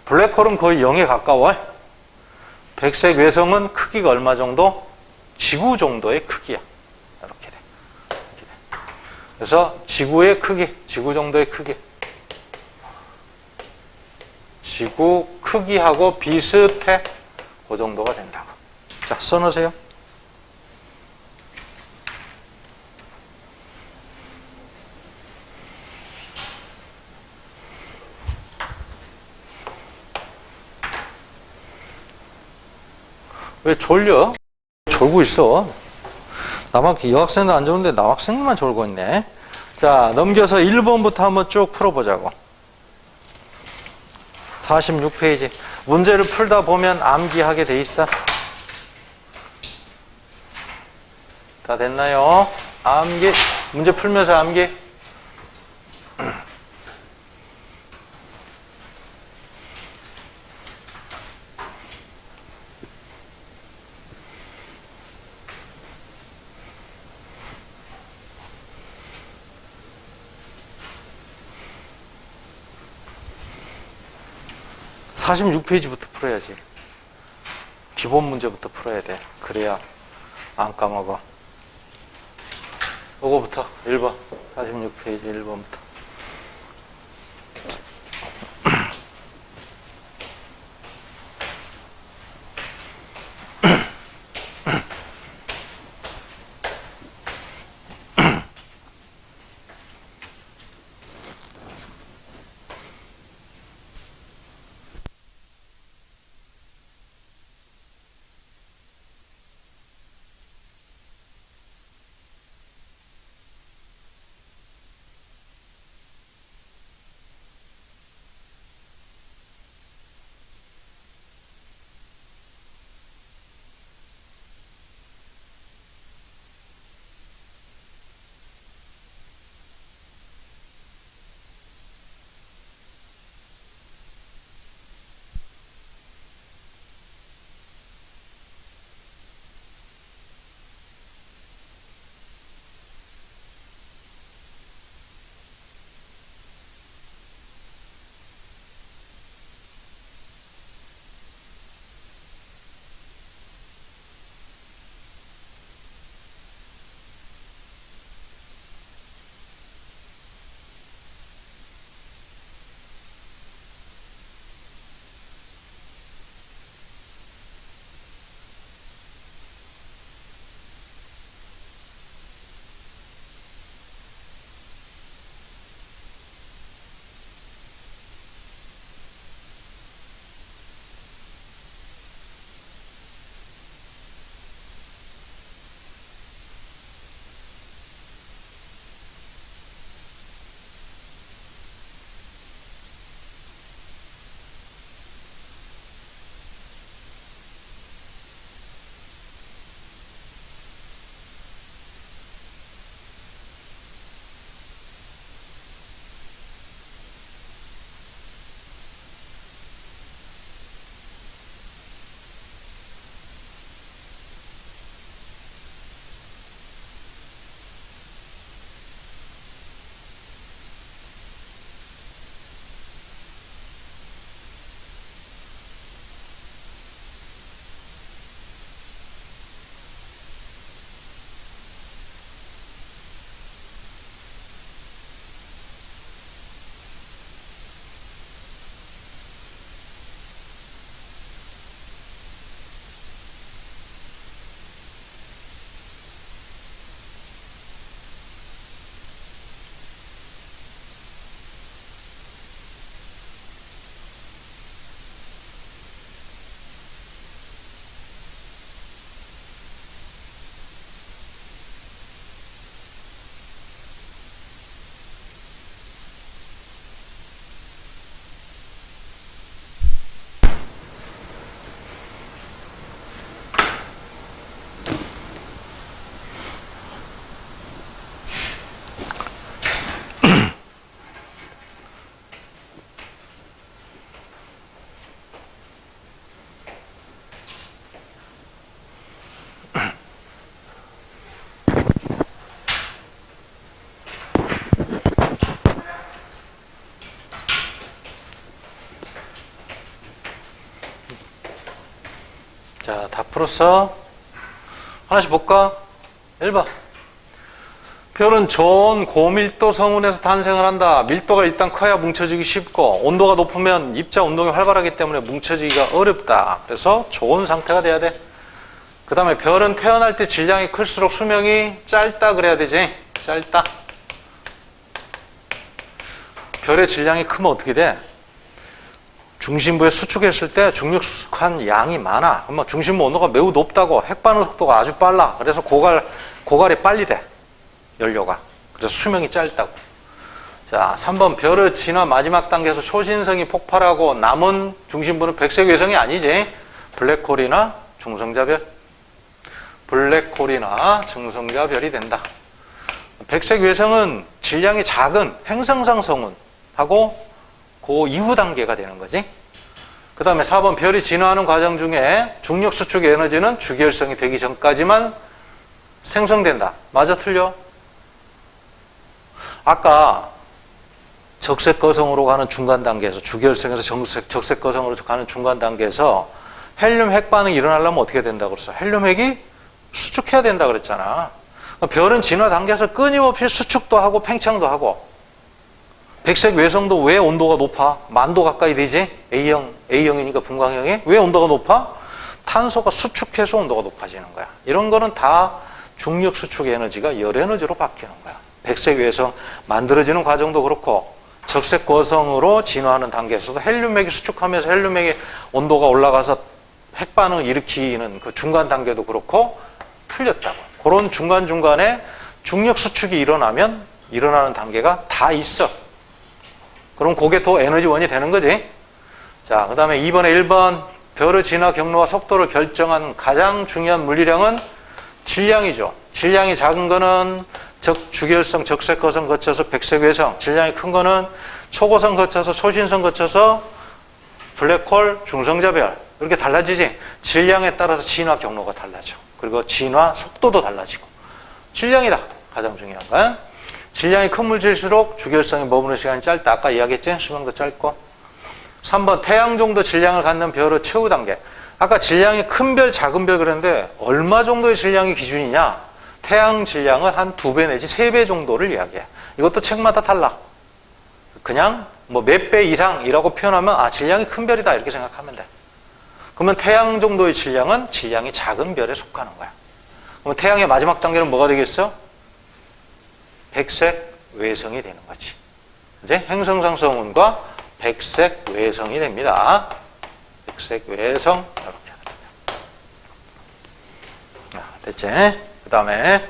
블랙홀은 거의 0에 가까워. 백색 외성은 크기가 얼마 정도? 지구 정도의 크기야. 이렇게 돼. 그래서 지구의 크기, 지구 정도의 크기. 지구 크기하고 비슷해. 그 정도가 된다고. 자, 써놓으세요. 왜 졸려? 졸고 있어. 여학생도 안 졸는데 남학생만 졸고 있네. 자, 넘겨서 1번부터 한번 쭉 풀어보자고. 46페이지. 문제를 풀다 보면 암기하게 돼 있어. 다 됐나요? 암기. 문제 풀면서 암기. (46) 페이지부터 풀어야지. 기본 문제부터 풀어야 돼. 그래야 안 까먹어. 요거부터 1번 46 페이지 1번부터. 자, 다 풀었어? 하나씩 볼까? 1번. 별은 좋은 고밀도 성운에서 탄생을 한다. 밀도가 일단 커야 뭉쳐지기 쉽고 온도가 높으면 입자 운동이 활발하기 때문에 뭉쳐지기가 어렵다. 그래서 좋은 상태가 돼야 돼. 그 다음에 별은 태어날 때 질량이 클수록 수명이 짧다 그래야 되지. 짧다. 별의 질량이 크면 어떻게 돼? 중심부에 수축했을 때 중력한 양이 많아. 그러면 중심부 온도가 매우 높다고 핵반응 속도가 아주 빨라. 그래서 고갈이 빨리 돼. 연료가. 그래서 수명이 짧다고. 자, 3번 별의 진화 마지막 단계에서 초신성이 폭발하고 남은 중심부는 백색 외성이 아니지. 블랙홀이나 중성자별. 블랙홀이나 중성자별이 된다. 백색 외성은 질량이 작은 행성상 성운하고 그 이후 단계가 되는 거지. 그 다음에 4번 별이 진화하는 과정 중에 중력 수축 에너지는 주기율성이 되기 전까지만 생성된다. 맞아 틀려? 아까 적색거성으로 가는 중간 단계에서 주기율성에서 적색거성으로 가는 중간 단계에서 헬륨 핵 반응이 일어나려면 어떻게 된다고 그랬어? 헬륨 핵이 수축해야 된다 그랬잖아. 별은 진화 단계에서 끊임없이 수축도 하고 팽창도 하고. 백색 외성도 왜 온도가 높아? 10,000도 가까이 되지? A형이니까 분광형이. 왜 온도가 높아? 탄소가 수축해서 온도가 높아지는 거야. 이런 거는 다 중력 수축 에너지가 열 에너지로 바뀌는 거야. 백색 외성 만들어지는 과정도 그렇고 적색 거성으로 진화하는 단계에서도 헬륨핵이 수축하면서 헬륨핵의 온도가 올라가서 핵 반응을 일으키는 그 중간 단계도 그렇고 틀렸다고. 그런 중간중간에 중력 수축이 일어나면 일어나는 단계가 다 있어. 그럼 그게 더 에너지원이 되는 거지. 자, 그 다음에 2번에 1번 별의 진화 경로와 속도를 결정한 가장 중요한 물리량은 질량이죠. 질량이 작은 거는 주기율성 적색거성 거쳐서 백색 외성, 질량이 큰 거는 초고성 거쳐서 초신성 거쳐서 블랙홀, 중성자별. 이렇게 달라지지. 질량에 따라서 진화 경로가 달라져. 그리고 진화 속도도 달라지고. 질량이다. 가장 중요한 건. 질량이 큰 물질일수록 주기율성에 머무는 시간이 짧다. 아까 이야기했지? 수명도 짧고. 3번 태양 정도 질량을 갖는 별의 최후 단계. 아까 질량이 큰 별, 작은 별 그랬는데 얼마 정도의 질량이 기준이냐? 태양 질량은 한 2배 내지 3배 정도를 이야기해. 이것도 책마다 달라. 그냥 뭐 몇 배 이상이라고 표현하면 아, 질량이 큰 별이다 이렇게 생각하면 돼. 그러면 태양 정도의 질량은 질량이 작은 별에 속하는 거야. 그러면 태양의 마지막 단계는 뭐가 되겠어? 백색 외성이 되는 거지. 이제 행성상성운과 백색 외성이 됩니다. 백색 외성 이렇게 됩니다. 됐지? 그 다음에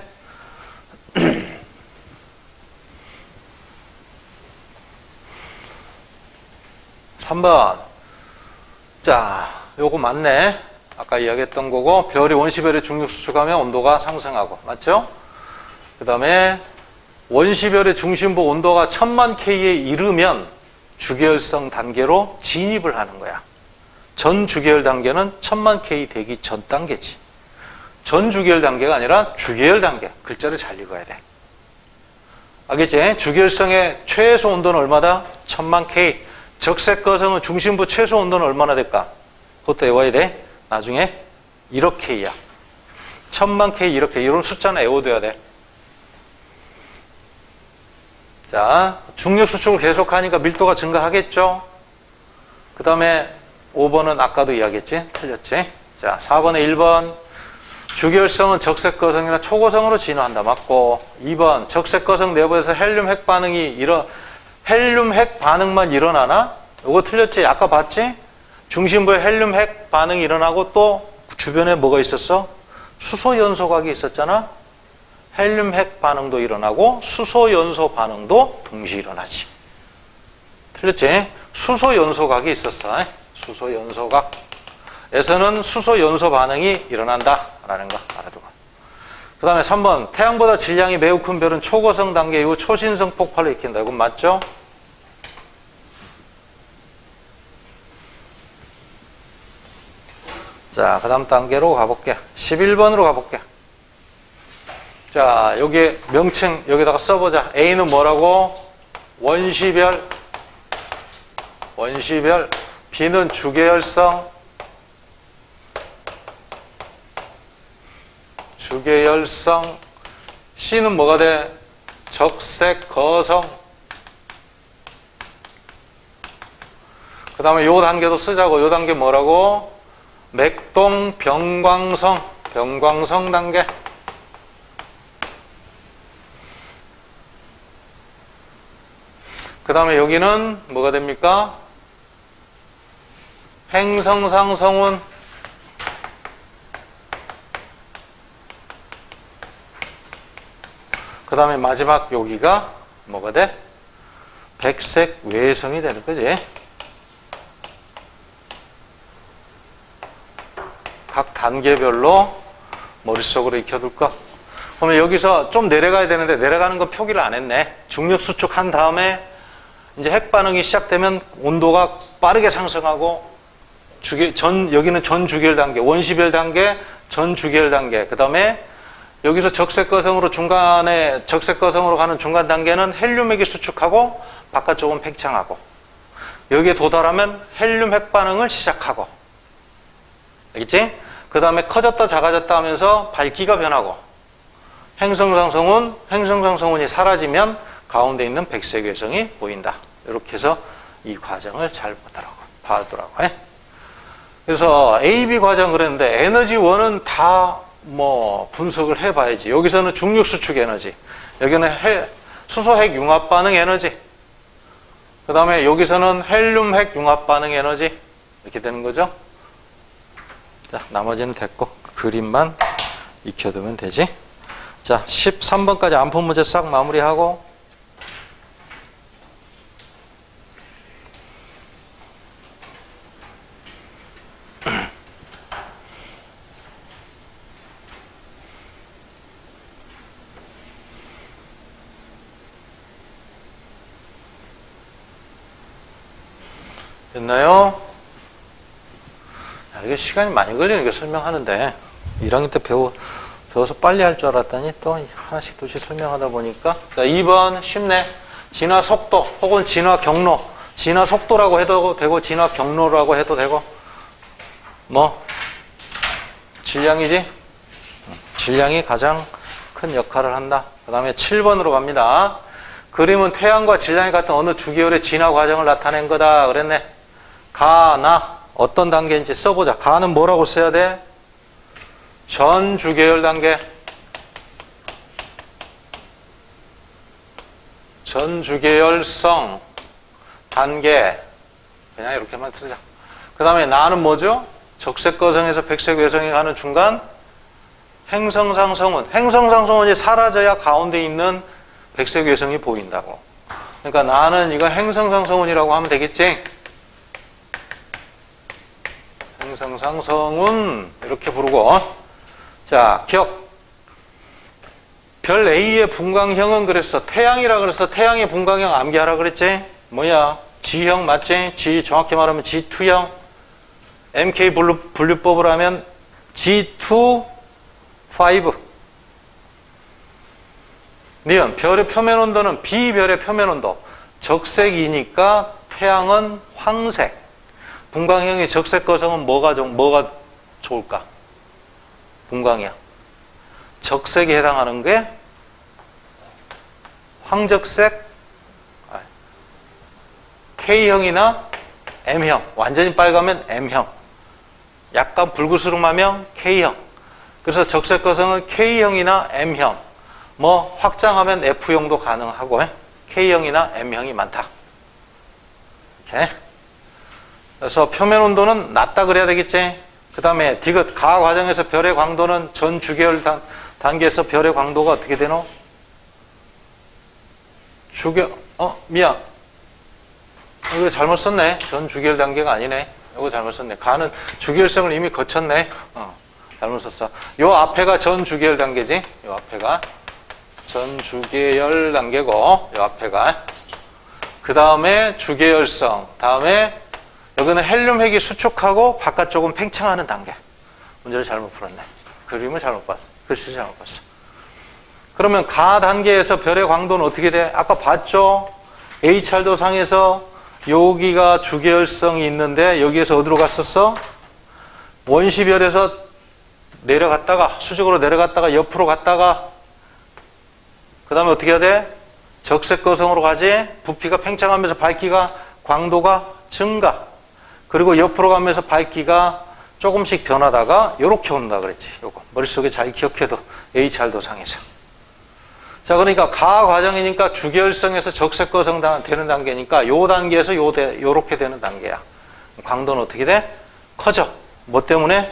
3번. 자, 요거 맞네. 아까 이야기했던 거고 별이 원시별의 중력 수축하면 온도가 상승하고 맞죠? 그 다음에 원시별의 중심부 온도가 1000만 K에 이르면 주계열성 단계로 진입을 하는 거야. 전 주계열 단계는 1000만 K 되기 전 단계지. 전 주계열 단계가 아니라 주계열 단계. 글자를 잘 읽어야 돼. 알겠지? 주계열성의 최소 온도는 얼마다? 1000만 K. 적색거성은 중심부 최소 온도는 얼마나 될까? 그것도 외워야 돼. 나중에 1억 K야. 1000만 K 이렇게 이런 숫자는 외워둬야 돼. 자, 중력 수축을 계속하니까 밀도가 증가하겠죠? 그 다음에 5번은 아까도 이야기했지? 틀렸지? 자, 4번에 1번. 주계열성은 적색거성이나 초고성으로 진화한다. 맞고. 2번. 적색거성 내부에서 헬륨 핵 반응만 일어나나? 이거 틀렸지? 아까 봤지? 중심부에 헬륨 핵 반응이 일어나고 또 주변에 뭐가 있었어? 수소 연소각이 있었잖아? 헬륨 핵 반응도 일어나고 수소 연소 반응도 동시에 일어나지. 틀렸지? 수소 연소각이 있었어. 수소 연소각에서는 수소 연소 반응이 일어난다라는 거 알아두고. 그 다음에 3번. 태양보다 질량이 매우 큰 별은 초고성 단계 이후 초신성 폭발을 일으킨다. 이건 맞죠? 자, 그 다음 단계로 가볼게. 11번으로 가볼게. 자, 여기 명칭 여기다가 써보자. A는 뭐라고? 원시별. B는 주계열성. 주계열성. C는 뭐가 돼? 적색거성. 그 다음에 요 단계도 쓰자고. 요 단계 뭐라고? 맥동병광성. 병광성 단계. 그 다음에 여기는 뭐가 됩니까? 행성상성운. 그 다음에 마지막 여기가 뭐가 돼? 백색 외성이 되는 거지. 각 단계별로 머릿속으로 익혀둘 거. 그러면 여기서 좀 내려가야 되는데 내려가는 거 표기를 안 했네. 중력 수축한 다음에 이제 핵 반응이 시작되면 온도가 빠르게 상승하고 여기는 전 주계열 단계, 원시별 단계, 전 주계열 단계. 그 다음에 여기서 적색거성으로 중간에 적색거성으로 가는 중간 단계는 헬륨핵이 수축하고 바깥쪽은 팽창하고, 여기에 도달하면 헬륨 핵 반응을 시작하고, 알겠지? 그 다음에 커졌다 작아졌다 하면서 밝기가 변하고, 행성상성운이 사라지면 가운데 있는 백색 외성이 보인다. 이렇게 해서 이 과정을 잘 봐두라고 해. 그래서 AB 과정 그랬는데 에너지원은 다 뭐 분석을 해봐야지. 여기서는 중력 수축 에너지, 여기는 수소 핵 융합 반응 에너지, 그 다음에 여기서는 헬륨 핵 융합 반응 에너지, 이렇게 되는 거죠. 자, 나머지는 됐고 그림만 익혀두면 되지. 자, 13번까지 안푼 문제 싹 마무리하고, 됐나요? 야, 이게 시간이 많이 걸리는 게 설명하는데 1학년 때 배워서 빨리 할 줄 알았더니 또 하나씩 둘씩 설명하다 보니까. 자, 2번 쉽네. 진화 속도 혹은 진화 경로. 진화 속도라고 해도 되고 진화 경로라고 해도 되고, 뭐 질량이지? 질량이 가장 큰 역할을 한다. 그 다음에 7번으로 갑니다. 그림은 태양과 질량이 같은 어느 주계열의 진화 과정을 나타낸 거다 그랬네. 가, 나 어떤 단계인지 써보자. 가는 뭐라고 써야 돼? 전 주계열 단계. 전 주계열성 단계. 그냥 이렇게만 쓰자. 그 다음에 나는 뭐죠? 적색거성에서 백색 외성에 가는 중간 행성상성운. 행성상성운이 사라져야 가운데 있는 백색 외성이 보인다고. 그러니까 나는 이거 행성상성운이라고 하면 되겠지? 행성상성운 이렇게 부르고. 자, 기억. 별 A의 분광형은 그랬어. 태양이라 그랬어. 태양의 분광형 암기하라 그랬지? 뭐야? G형 맞지? G 정확히 말하면 G2형. MK 분류법으로 하면 G2, 5. 니은 별의 표면 온도는 B별의 표면 온도. 적색이니까 태양은 황색. 분광형의 적색 거성은 뭐가 좋을까? 분광형. 적색에 해당하는 게 황적색, K형이나 M형. 완전히 빨가면 M형. 약간 불그스름하면 K형. 그래서 적색 거성은 K형이나 M형. 뭐 확장하면 F형도 가능하고 K형이나 M형이 많다. 이렇게. 그래서 표면 온도는 낮다 그래야 되겠지. 그 다음에 디귿 가 과정에서 별의 광도는 전 주계열 단계에서 별의 광도가 어떻게 되노? 미안. 이거 잘못 썼네. 전 주계열 단계가 아니네. 이거 잘못 썼네. 가는 주계열성을 이미 거쳤네. 잘못 썼어. 요 앞에가 전 주계열 단계지. 요 앞에가 전 주계열 단계고, 요 앞에가. 그 다음에 주계열성. 다음에 여기는 헬륨 핵이 수축하고 바깥쪽은 팽창하는 단계. 문제를 잘못 풀었네. 그림을 잘못 봤어. 글씨를 잘못 봤어. 그러면 가 단계에서 별의 광도는 어떻게 돼? 아까 봤죠? HR도상에서 여기가 주계열성이 있는데 여기에서 어디로 갔었어? 원시별에서 내려갔다가 수직으로 내려갔다가 옆으로 갔다가 그 다음에 어떻게 해야 돼? 적색 거성으로 가지. 부피가 팽창하면서 밝기가 광도가 증가. 그리고 옆으로 가면서 밝기가 조금씩 변하다가 이렇게 온다 그랬지. 요거 머릿속에 잘 기억해도 HR도상에서. 자, 그러니까 가 과정이니까 주계열성에서 적색 거성 되는 단계니까 요 단계에서 요렇게 되는 단계야. 광도는 어떻게 돼? 커져. 뭐 때문에?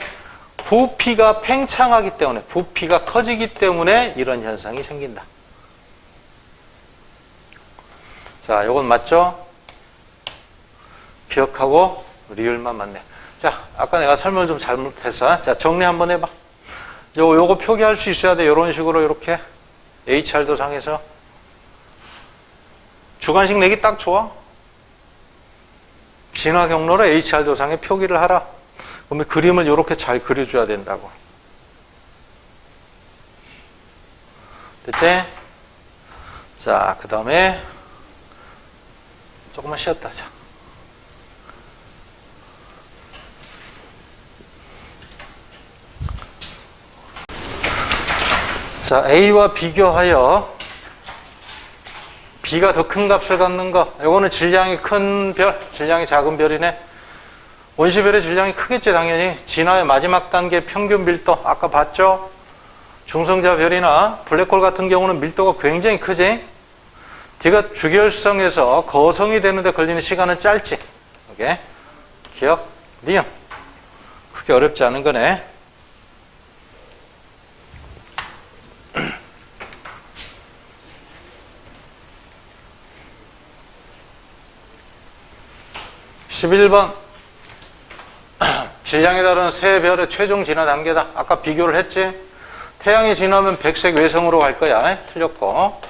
부피가 팽창하기 때문에, 부피가 커지기 때문에 이런 현상이 생긴다. 자, 요건 맞죠? 기억하고 리을만 맞네. 자, 아까 내가 설명을 좀 잘못했어. 자, 정리 한번 해봐. 요거 표기할 수 있어야 돼. 요런 식으로 이렇게 HR도상에서 주관식 내기 딱 좋아. 진화 경로로 HR도상에 표기를 하라. 그러면 그림을 이렇게 잘 그려줘야 된다고. 됐지? 자, 그 다음에 조금만 쉬었다. 자, A와 비교하여 B가 더 큰 값을 갖는 거. 이거는 질량이 큰 별, 질량이 작은 별이네. 원시별의 질량이 크겠지, 당연히. 진화의 마지막 단계 평균 밀도, 아까 봤죠? 중성자 별이나 블랙홀 같은 경우는 밀도가 굉장히 크지? D가 주결성에서 거성이 되는데 걸리는 시간은 짧지? 오케이? 기억? 니은. 크게 어렵지 않은 거네. (11번) 질량에 따른 세 별의 최종 진화 단계다. 아까 비교를 했지? 태양이 진화하면 백색 외성으로 갈 거야. 틀렸고.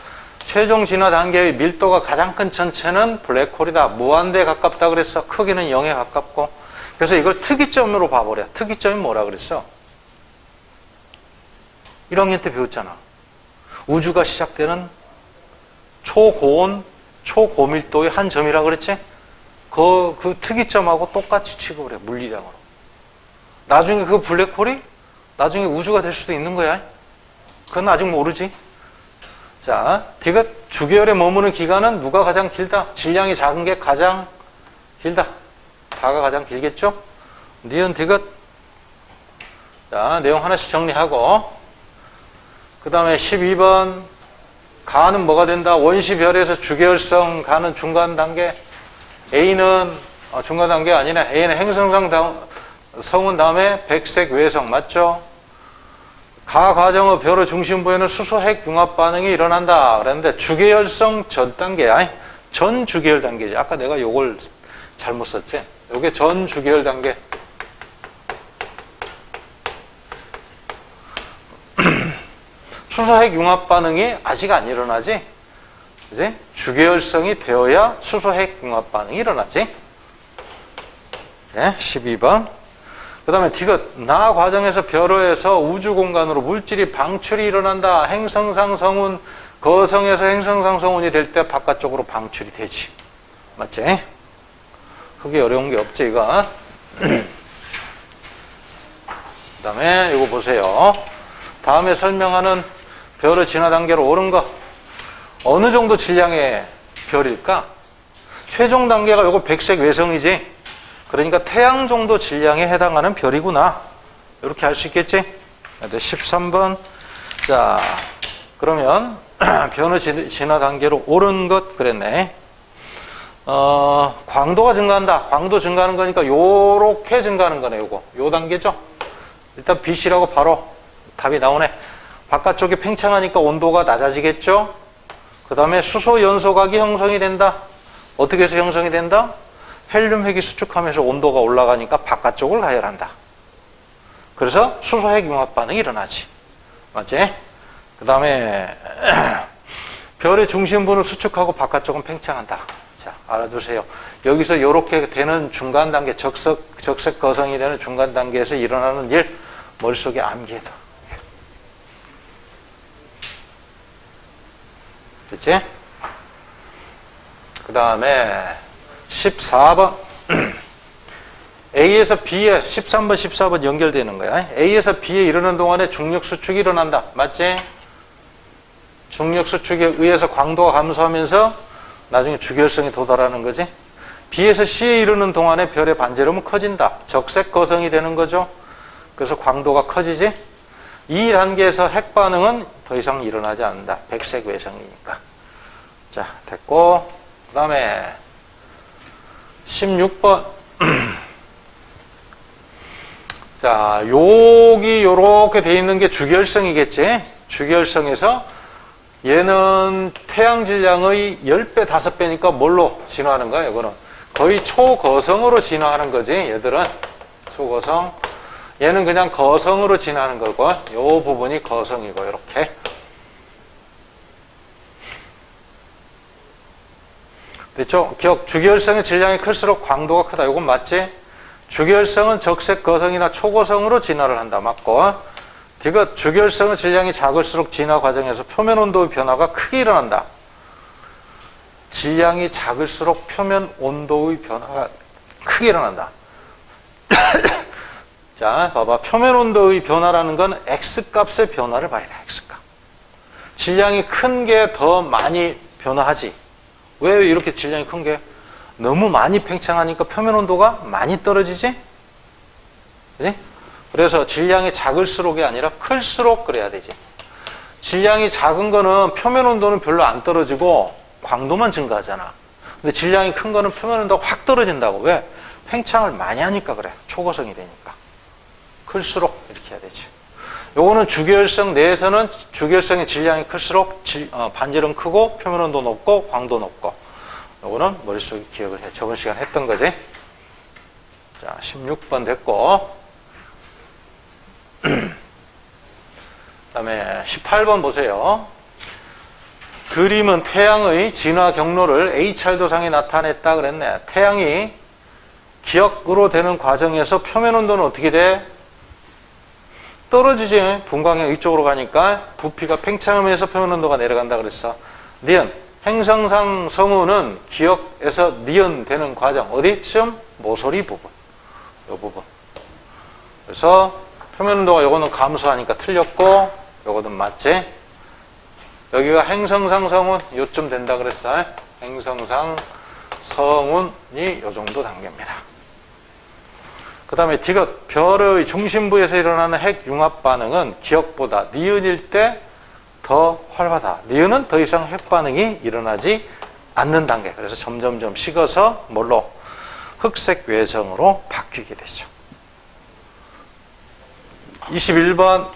최종 진화 단계의 밀도가 가장 큰 천체는 블랙홀이다. 무한대에 가깝다 그랬어. 크기는 0에 가깝고. 그래서 이걸 특이점으로 봐버려. 특이점이 뭐라 그랬어? 1학년 때 배웠잖아. 우주가 시작되는 초고온, 초고밀도의 한 점이라 그랬지? 그 특이점하고 똑같이 취급을 해. 물리량으로. 나중에 그 블랙홀이 나중에 우주가 될 수도 있는 거야. 그건 아직 모르지. 자, D가 주계열에 머무는 기간은 누가 가장 길다? 질량이 작은 게 가장 길다. 다가 가장 길겠죠? 니은 D가. 자, 내용 하나씩 정리하고 그 다음에 12번 가는 뭐가 된다? 원시별에서 주계열성 가는 중간 단계. A는 중간 단계 아니네. A는 행성상 성운 다음에 백색 외성 맞죠? 가 과정의 별의 중심부에는 수소 핵 융합 반응이 일어난다 그랬는데 주계열성 전 단계야. 전 주계열 단계지. 아까 내가 요걸 잘못 썼지? 요게 전 주계열 단계. 수소 핵 융합 반응이 아직 안 일어나지? 그지? 주계열성이 되어야 수소 핵 융합 반응이 일어나지? 네, 12번. 그 다음에 D가 나 과정에서 별호에서 우주 공간으로 물질이 방출이 일어난다. 행성상 성운, 거성에서 행성상 성운이 될 때 바깥쪽으로 방출이 되지. 맞지? 그게 어려운 게 없지, 이거. 그 다음에 이거 보세요. 다음에 설명하는 별의 진화 단계로 오른 거. 어느 정도 질량의 별일까? 최종 단계가 이거 백색 외성이지. 그러니까 태양 정도 질량에 해당하는 별이구나. 이렇게 알 수 있겠지? 13번. 자, 그러면 변의 진화 단계로 오른 것 그랬네. 광도가 증가한다. 광도 증가하는 거니까 요렇게 증가하는 거네. 요거. 요 단계죠? 일단 빛이라고 바로 답이 나오네. 바깥쪽이 팽창하니까 온도가 낮아지겠죠? 그 다음에 수소 연소각이 형성이 된다. 어떻게 해서 형성이 된다? 헬륨 핵이 수축하면서 온도가 올라가니까 바깥쪽을 가열한다. 그래서 수소 핵 융합 반응이 일어나지. 맞지? 그 다음에 별의 중심부는 수축하고 바깥쪽은 팽창한다. 자, 알아두세요. 여기서 이렇게 되는 중간 단계, 적색 거성이 되는 중간 단계에서 일어나는 일, 머릿속에 암기해둬. 됐지? 그 다음에 14번 A에서 B에 13번, 14번 연결되는 거야. A에서 B에 이르는 동안에 중력 수축이 일어난다. 맞지? 중력 수축에 의해서 광도가 감소하면서 나중에 주결성에 도달하는 거지. B에서 C에 이르는 동안에 별의 반지름은 커진다. 적색 거성이 되는 거죠. 그래서 광도가 커지지. 이 단계에서 핵 반응은 더 이상 일어나지 않는다. 백색 외성이니까. 자, 됐고. 그 다음에 16번. 자, 여기 요렇게 돼 있는 게 주결성이겠지. 주결성에서 얘는 태양 질량의 10배, 5배니까 뭘로 진화하는 거야? 이거는 거의 초거성으로 진화하는 거지. 얘들은 초거성. 얘는 그냥 거성으로 진화하는 거고, 요 부분이 거성이고, 이렇게. 됐죠? 기억, 주결성의 질량이 클수록 광도가 크다. 이건 맞지? 주결성은 적색 거성이나 초거성으로 진화를 한다. 맞고. 디귿, 주결성의 질량이 작을수록 진화 과정에서 표면 온도의 변화가 크게 일어난다. 질량이 작을수록 표면 온도의 변화가 크게 일어난다. 자, 봐봐. 표면 온도의 변화라는 건 X값의 변화를 봐야 돼. X값. 질량이 큰 게 더 많이 변화하지. 왜 이렇게 질량이 큰 게? 너무 많이 팽창하니까 표면 온도가 많이 떨어지지? 그지? 그래서 질량이 작을수록이 아니라 클수록 그래야 되지. 질량이 작은 거는 표면 온도는 별로 안 떨어지고 광도만 증가하잖아. 근데 질량이 큰 거는 표면 온도가 확 떨어진다고. 왜? 팽창을 많이 하니까 그래. 초거성이 되니까. 클수록 이렇게 해야 되지. 요거는 주결성 내에서는 주결성의 질량이 클수록 반지름 크고 표면 온도 높고 광도 높고. 요거는 머릿속에 기억을 해. 저번 시간 했던 거지. 자, 16번 됐고. 그 다음에 18번 보세요. 그림은 태양의 진화 경로를 H알도상에 나타냈다 그랬네. 태양이 기역으로 되는 과정에서 표면 온도는 어떻게 돼? 떨어지지. 분광형 이쪽으로 가니까 부피가 팽창하면서 표면 온도가 내려간다 그랬어. 니은, 행성상 성우는 기역에서 니은 되는 과정. 어디쯤? 모서리 부분. 이 부분. 그래서 표면 온도가 요거는 감소하니까 틀렸고 요거는 맞지? 여기가 행성상 성운 요쯤 된다 그랬어. 행성상 성운이 요 정도 단계입니다. 그 다음에 디귿, 별의 중심부에서 일어나는 핵 융합 반응은 기역보다 니은일 때 더 활발하다. 니은은 더 이상 핵 반응이 일어나지 않는 단계. 그래서 점점점 식어서 뭘로? 흑색 외성으로 바뀌게 되죠. 21번.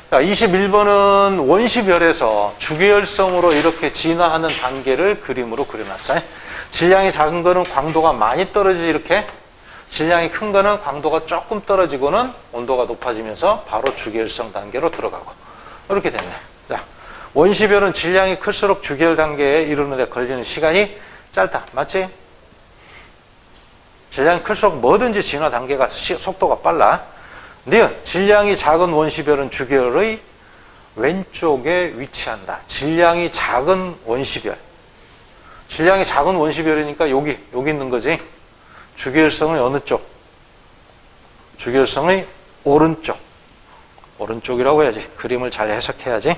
자, 21번은 원시별에서 주계열성으로 이렇게 진화하는 단계를 그림으로 그려놨어요. 질량이 작은 거는 광도가 많이 떨어지지 이렇게. 질량이 큰 거는 광도가 조금 떨어지고는 온도가 높아지면서 바로 주계열성 단계로 들어가고. 이렇게 됐네. 자, 원시별은 질량이 클수록 주계열 단계에 이르는 데 걸리는 시간이 짧다. 맞지? 질량이 클수록 뭐든지 진화 단계가 속도가 빨라. 니은, 질량이 작은 원시별은 주계열의 왼쪽에 위치한다. 질량이 작은 원시별. 질량이 작은 원시별이니까 여기 있는 거지. 주계열성의 어느 쪽? 주계열성의 오른쪽. 오른쪽이라고 해야지. 그림을 잘 해석해야지.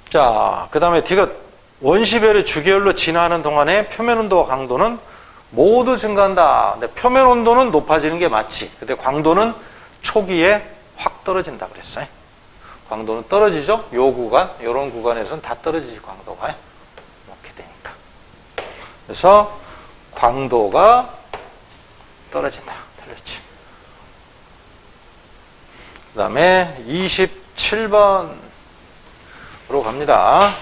자, 그 다음에 디귿. 원시별의 주계열로 진화하는 동안에 표면 온도와 강도는 모두 증가한다. 근데 표면 온도는 높아지는 게 맞지. 근데 광도는 초기에 확 떨어진다 그랬어요. 광도는 떨어지죠. 요 구간, 요런 구간에서는 다 떨어지지 광도가. 이렇게 되니까. 그래서 광도가 떨어진다. 틀렸지. 그 다음에 27번으로 갑니다.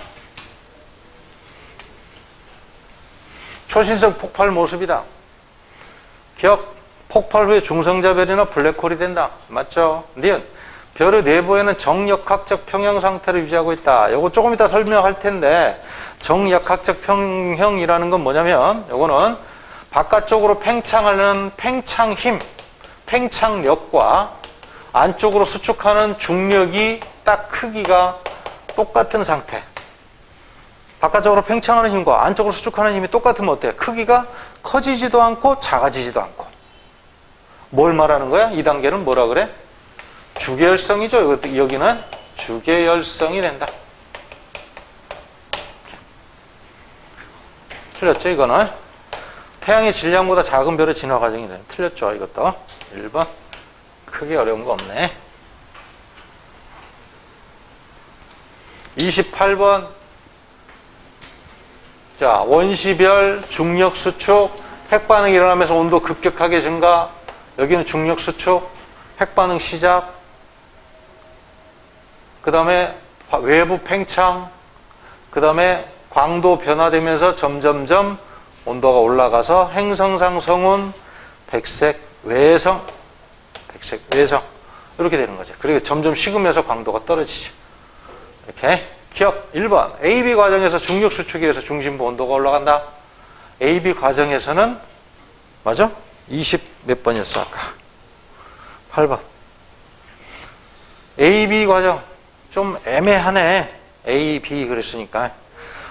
초신성 폭발 모습이다. 기억, 폭발 후에 중성자별이나 블랙홀이 된다. 맞죠? 니은, 별의 내부에는 정역학적 평형 상태를 유지하고 있다. 요거 조금 이따 설명할 텐데, 정역학적 평형이라는 건 뭐냐면, 요거는 바깥쪽으로 팽창하는 팽창힘, 팽창력과 안쪽으로 수축하는 중력이 딱 크기가 똑같은 상태. 바깥쪽으로 팽창하는 힘과 안쪽으로 수축하는 힘이 똑같으면 어때요? 크기가 커지지도 않고 작아지지도 않고. 뭘 말하는 거야? 이 단계는 뭐라 그래? 주계열성이죠. 여기는 주계열성이 된다. 틀렸죠, 이거는? 태양의 질량보다 작은 별의 진화 과정이래. 틀렸죠, 이것도. 1번. 크게 어려운 거 없네. 28번. 자, 원시별 중력 수축, 핵반응이 일어나면서 온도 급격하게 증가. 여기는 중력 수축, 핵반응 시작. 그 다음에 외부 팽창. 그 다음에 광도 변화되면서 점점점 온도가 올라가서 행성상성운, 백색 외성, 백색 외성 이렇게 되는 거죠. 그리고 점점 식으면서 광도가 떨어지죠. 이렇게 기억 1번 AB 과정에서 중력 수축에 의해서 중심부 온도가 올라간다. AB 과정에서는 맞아? 20 몇 번이었어 아까? 8번. AB 과정 좀 애매하네. A, B 그랬으니까.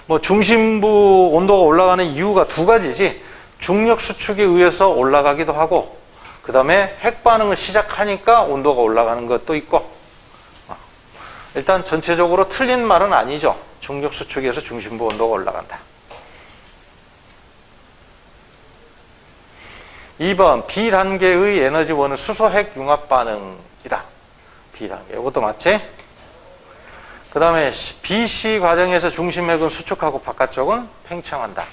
뭐 중심부 온도가 올라가는 이유가 두 가지지. 중력 수축에 의해서 올라가기도 하고 그 다음에 핵반응을 시작하니까 온도가 올라가는 것도 있고. 일단 전체적으로 틀린 말은 아니죠. 중력 수축에서 중심부 온도가 올라간다. 2번 B단계의 에너지원은 수소핵 융합 반응이다. B단계 이것도 맞지? 그 다음에 BC 과정에서 중심핵은 수축하고 바깥쪽은 팽창한다.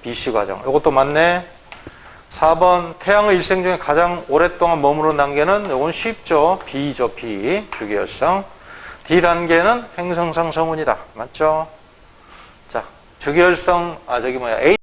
BC 과정 이것도 맞네. 4번 태양의 일생 중에 가장 오랫동안 머무르는 단계는 이건 쉽죠. B죠. B 주계열성. D단계는 행성상성운이다. 맞죠? 자, 주계열성 A